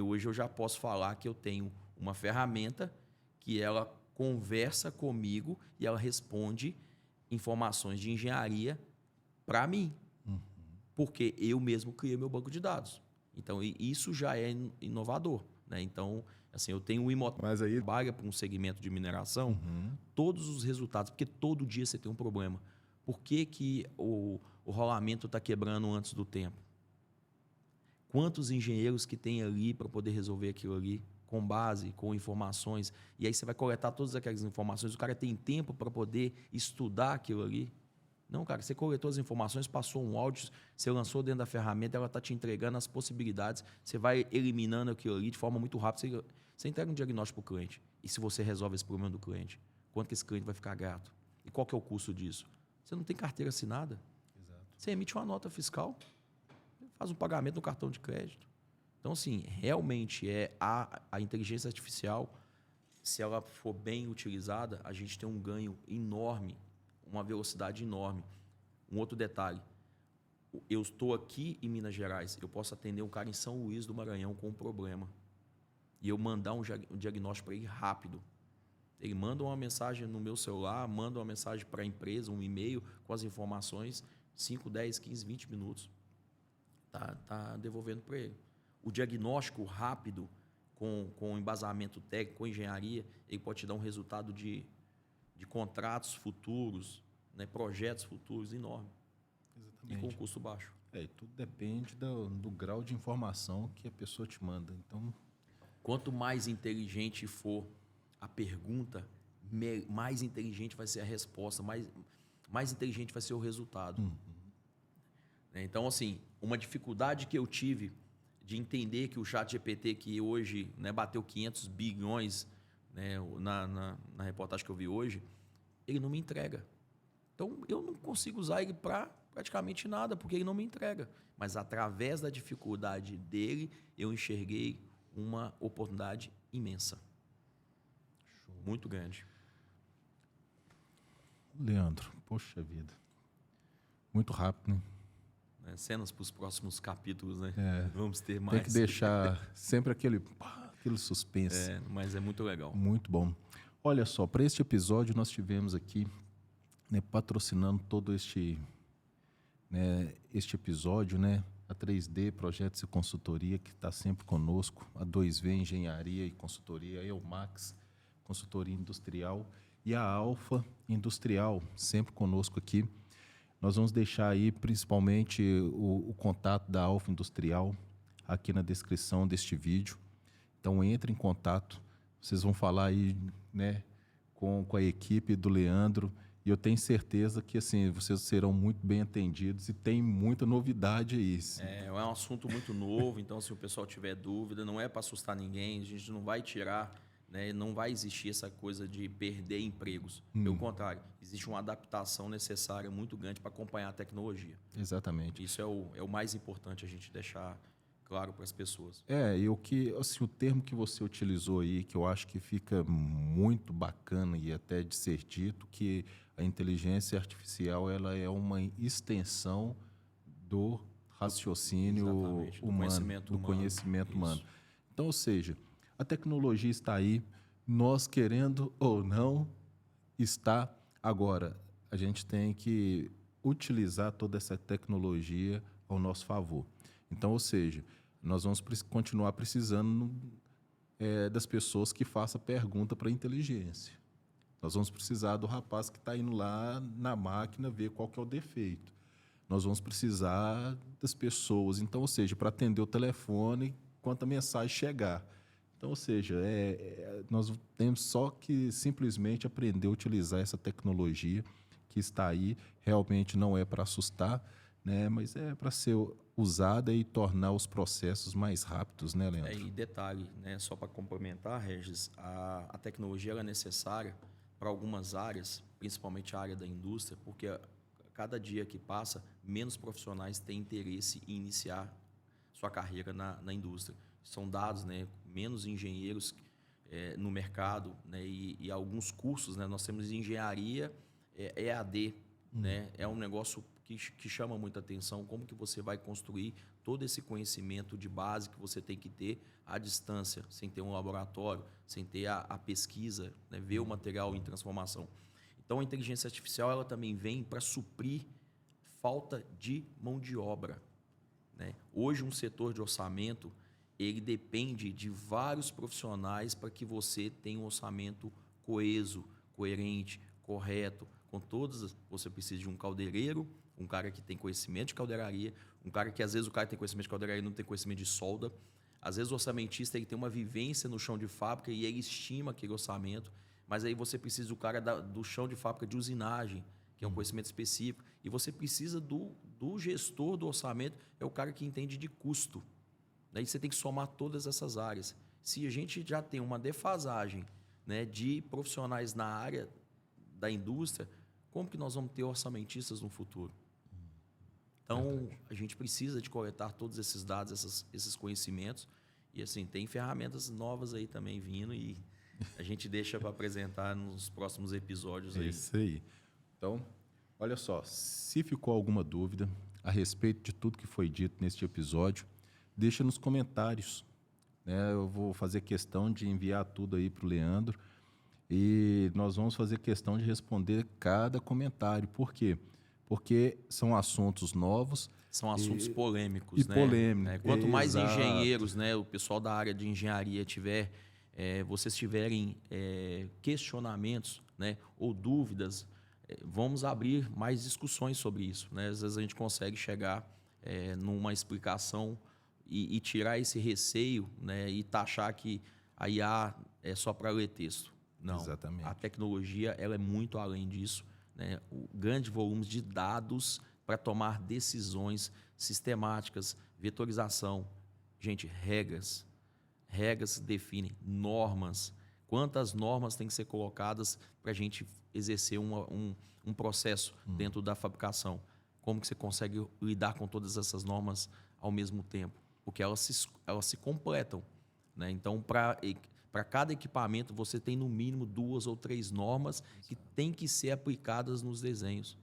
hoje eu já posso falar que eu tenho uma ferramenta que ela conversa comigo e ela responde informações de engenharia para mim. Porque eu mesmo criei meu banco de dados. Então, isso já é inovador. Né? Então, assim, eu tenho um imóvel que trabalha para um segmento de mineração, todos os resultados, porque todo dia você tem um problema. Por que o rolamento está quebrando antes do tempo? Quantos engenheiros que tem ali para poder resolver aquilo ali, com base, com informações? E aí você vai coletar todas aquelas informações, o cara tem tempo para poder estudar aquilo ali? Não, cara, você coletou as informações, passou um áudio, você lançou dentro da ferramenta, ela está te entregando as possibilidades, você vai eliminando aquilo ali de forma muito rápida, você entrega um diagnóstico para o cliente. E se você resolve esse problema do cliente, quanto que esse cliente vai ficar grato? E qual que é o custo disso? Você não tem carteira assinada. Exato. Você emite uma nota fiscal, faz um pagamento no cartão de crédito. Então, assim, realmente a inteligência artificial, se ela for bem utilizada, a gente tem um ganho enorme, uma velocidade enorme. Um outro detalhe, eu estou aqui em Minas Gerais, eu posso atender um cara em São Luís do Maranhão com um problema e eu mandar um diagnóstico para ele rápido. Ele manda uma mensagem no meu celular, manda uma mensagem para a empresa, um e-mail com as informações, 5, 10, 15, 20 minutos. Tá devolvendo para ele. O diagnóstico rápido, com embasamento técnico, com engenharia, ele pode te dar um resultado de contratos futuros, né, projetos futuros enorme. Exatamente. E com custo baixo. E tudo depende do grau de informação que a pessoa te manda. Então, quanto mais inteligente for a pergunta, mais inteligente vai ser a resposta, mais inteligente vai ser o resultado. Então, assim, uma dificuldade que eu tive de entender que o ChatGPT, que hoje, né, bateu 500 bilhões, né, na reportagem que eu vi hoje, ele não me entrega. Então, eu não consigo usar ele para praticamente nada, porque ele não me entrega. Mas, através da dificuldade dele, eu enxerguei uma oportunidade imensa. Show. Muito grande. Leandro, poxa vida. Muito rápido, né? Cenas para os próximos capítulos, né? Vamos ter mais. Tem que deixar sempre aquele suspense. Mas é muito legal. Muito bom. Olha só, para este episódio nós tivemos aqui, né, patrocinando todo este episódio, né, a 3D Projetos e Consultoria, que está sempre conosco, a 2V Engenharia e Consultoria, a EUMAX Consultoria Industrial e a Alfa Industrial, sempre conosco aqui. Nós vamos deixar aí principalmente o contato da Alfa Industrial aqui na descrição deste vídeo. Então entre em contato, vocês vão falar aí, né, com a equipe do Leandro, e eu tenho certeza que assim, vocês serão muito bem atendidos e tem muita novidade aí. É um assunto muito novo, então se o pessoal tiver dúvida, não é para assustar ninguém, a gente não vai tirar, né, não vai existir essa coisa de perder empregos. Pelo contrário, existe uma adaptação necessária muito grande para acompanhar a tecnologia. Exatamente. Isso é o mais importante a gente deixar claro para as pessoas. E o termo que você utilizou aí, que eu acho que fica muito bacana e até de ser dito, que a inteligência artificial ela é uma extensão do raciocínio humano, do conhecimento humano. Então, ou seja, a tecnologia está aí, nós querendo ou não, está. Agora, a gente tem que utilizar toda essa tecnologia ao nosso favor. Então, ou seja, nós vamos continuar precisando das pessoas que façam pergunta para a inteligência. Nós vamos precisar do rapaz que está indo lá na máquina ver qual que é o defeito. Nós vamos precisar das pessoas. Então, ou seja, para atender o telefone quando a mensagem chegar. Então, ou seja, nós temos só que simplesmente aprender a utilizar essa tecnologia que está aí. Realmente não é para assustar, né? Mas é para ser usada e tornar os processos mais rápidos, né, Leandro? E detalhe, né, só para complementar, Regis, a tecnologia ela é necessária para algumas áreas, principalmente a área da indústria, porque cada dia que passa, menos profissionais têm interesse em iniciar sua carreira na indústria. São dados, né, menos engenheiros no mercado, né, e alguns cursos, né, nós temos engenharia EAD, né, é um negócio que chama muita atenção, como que você vai construir todo esse conhecimento de base que você tem que ter à distância, sem ter um laboratório, sem ter a pesquisa, né, ver o material em transformação. Então, a inteligência artificial ela também vem para suprir falta de mão de obra, né? Hoje, um setor de orçamento, ele depende de vários profissionais para que você tenha um orçamento coeso, coerente, correto. Com todas, você precisa de um caldeireiro, um cara que tem conhecimento de caldeiraria, um cara que às vezes o cara tem conhecimento de caldeiraria e não tem conhecimento de solda. Às vezes o orçamentista ele tem uma vivência no chão de fábrica e ele estima aquele orçamento, mas aí você precisa do cara do chão de fábrica de usinagem, que é um conhecimento específico, e você precisa do gestor do orçamento, é o cara que entende de custo. Daí você tem que somar todas essas áreas. Se a gente já tem uma defasagem, né, de profissionais na área da indústria, como que nós vamos ter orçamentistas no futuro? Então, a gente precisa de coletar todos esses dados, esses conhecimentos. E, assim, tem ferramentas novas aí também vindo e a gente deixa para apresentar nos próximos episódios É aí. isso aí. Então, olha só, se ficou alguma dúvida a respeito de tudo que foi dito neste episódio, deixa nos comentários, né? Eu vou fazer questão de enviar tudo aí para o Leandro e nós vamos fazer questão de responder cada comentário. Por quê? Porque são assuntos novos. São assuntos polêmicos, e polêmicos, Quanto mais exato. engenheiros, né, o pessoal da área de engenharia vocês tiverem questionamentos, né, ou dúvidas, vamos abrir mais discussões sobre isso, né? Às vezes a gente consegue chegar numa explicação e tirar esse receio, né, e taxar que a IA é só para ler texto. Não. Exatamente. A tecnologia ela é muito além disso, né? O grande volume de dados para tomar decisões sistemáticas, vetorização. Gente, regras. Regras definem normas. Quantas normas têm que ser colocadas para a gente exercer um processo dentro da fabricação? Como que você consegue lidar com todas essas normas ao mesmo tempo? Porque elas se completam, né? Então, para cada equipamento, você tem no mínimo 2 ou 3 normas que têm que ser aplicadas nos desenhos.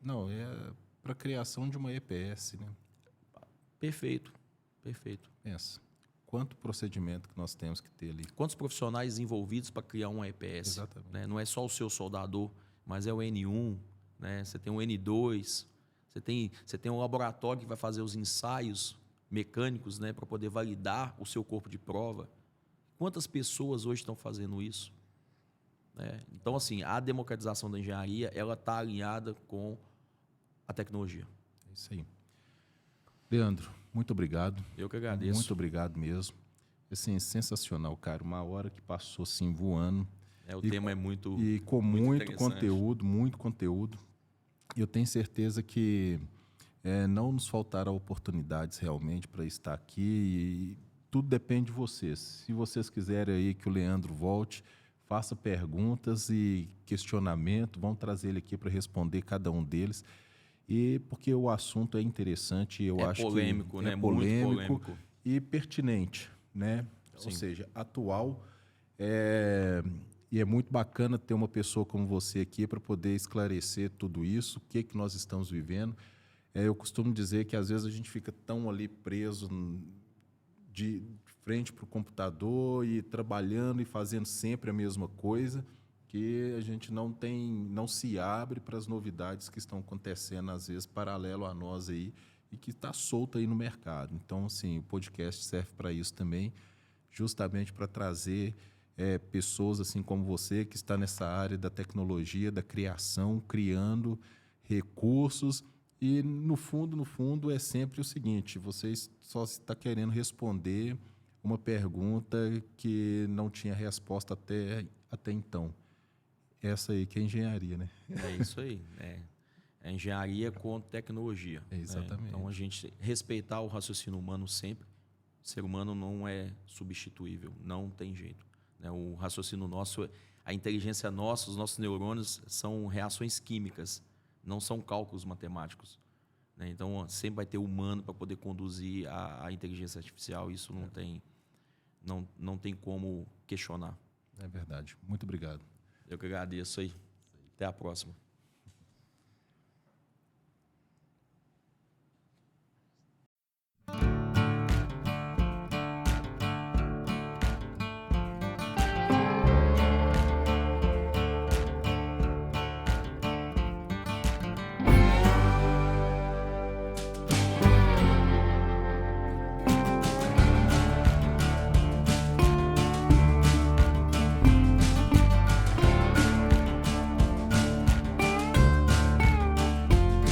Não, é para a criação de uma EPS, né? Perfeito, perfeito. Pensa, quanto procedimento que nós temos que ter ali. Quantos profissionais envolvidos para criar uma EPS? Exatamente. Né? Não é só o seu soldador, mas é o N1, né? Você tem o N2, você tem um laboratório que vai fazer os ensaios mecânicos, né, para poder validar o seu corpo de prova. Quantas pessoas hoje estão fazendo isso? Então, assim, a democratização da engenharia ela está alinhada com a tecnologia. É isso aí. Leandro, muito obrigado. Eu que agradeço. Muito obrigado mesmo. Assim, sensacional, cara. Uma hora que passou assim voando. O tema é muito E com muito conteúdo, muito conteúdo. Eu tenho certeza que não nos faltará oportunidades realmente para estar aqui. E tudo depende de vocês. Se vocês quiserem aí que o Leandro volte, faça perguntas e questionamento. Vamos trazer ele aqui para responder cada um deles. E porque o assunto é interessante, eu acho polêmico, que né? é polêmico, muito polêmico e pertinente, né? Sim. Ou seja, atual. E é muito bacana ter uma pessoa como você aqui para poder esclarecer tudo isso, o que nós estamos vivendo. Eu costumo dizer que às vezes a gente fica tão ali preso de frente para o computador e trabalhando e fazendo sempre a mesma coisa, que a gente não se abre para as novidades que estão acontecendo, às vezes, paralelo a nós aí, e que está solta aí no mercado. Então, assim, o podcast serve para isso também, justamente para trazer pessoas assim como você, que está nessa área da tecnologia, da criação, criando recursos. E, no fundo, é sempre o seguinte, você só está querendo responder uma pergunta que não tinha resposta até então. Essa aí que é engenharia, né? É isso aí. É engenharia com tecnologia. Exatamente. Então, a gente respeitar o raciocínio humano sempre. O ser humano não é substituível, não tem jeito. O raciocínio nosso, a inteligência nossa, os nossos neurônios são reações químicas, não são cálculos matemáticos. Então, sempre vai ter humano para poder conduzir a inteligência artificial. Isso não tem como questionar. É verdade. Muito obrigado. Eu que agradeço aí. Até a próxima.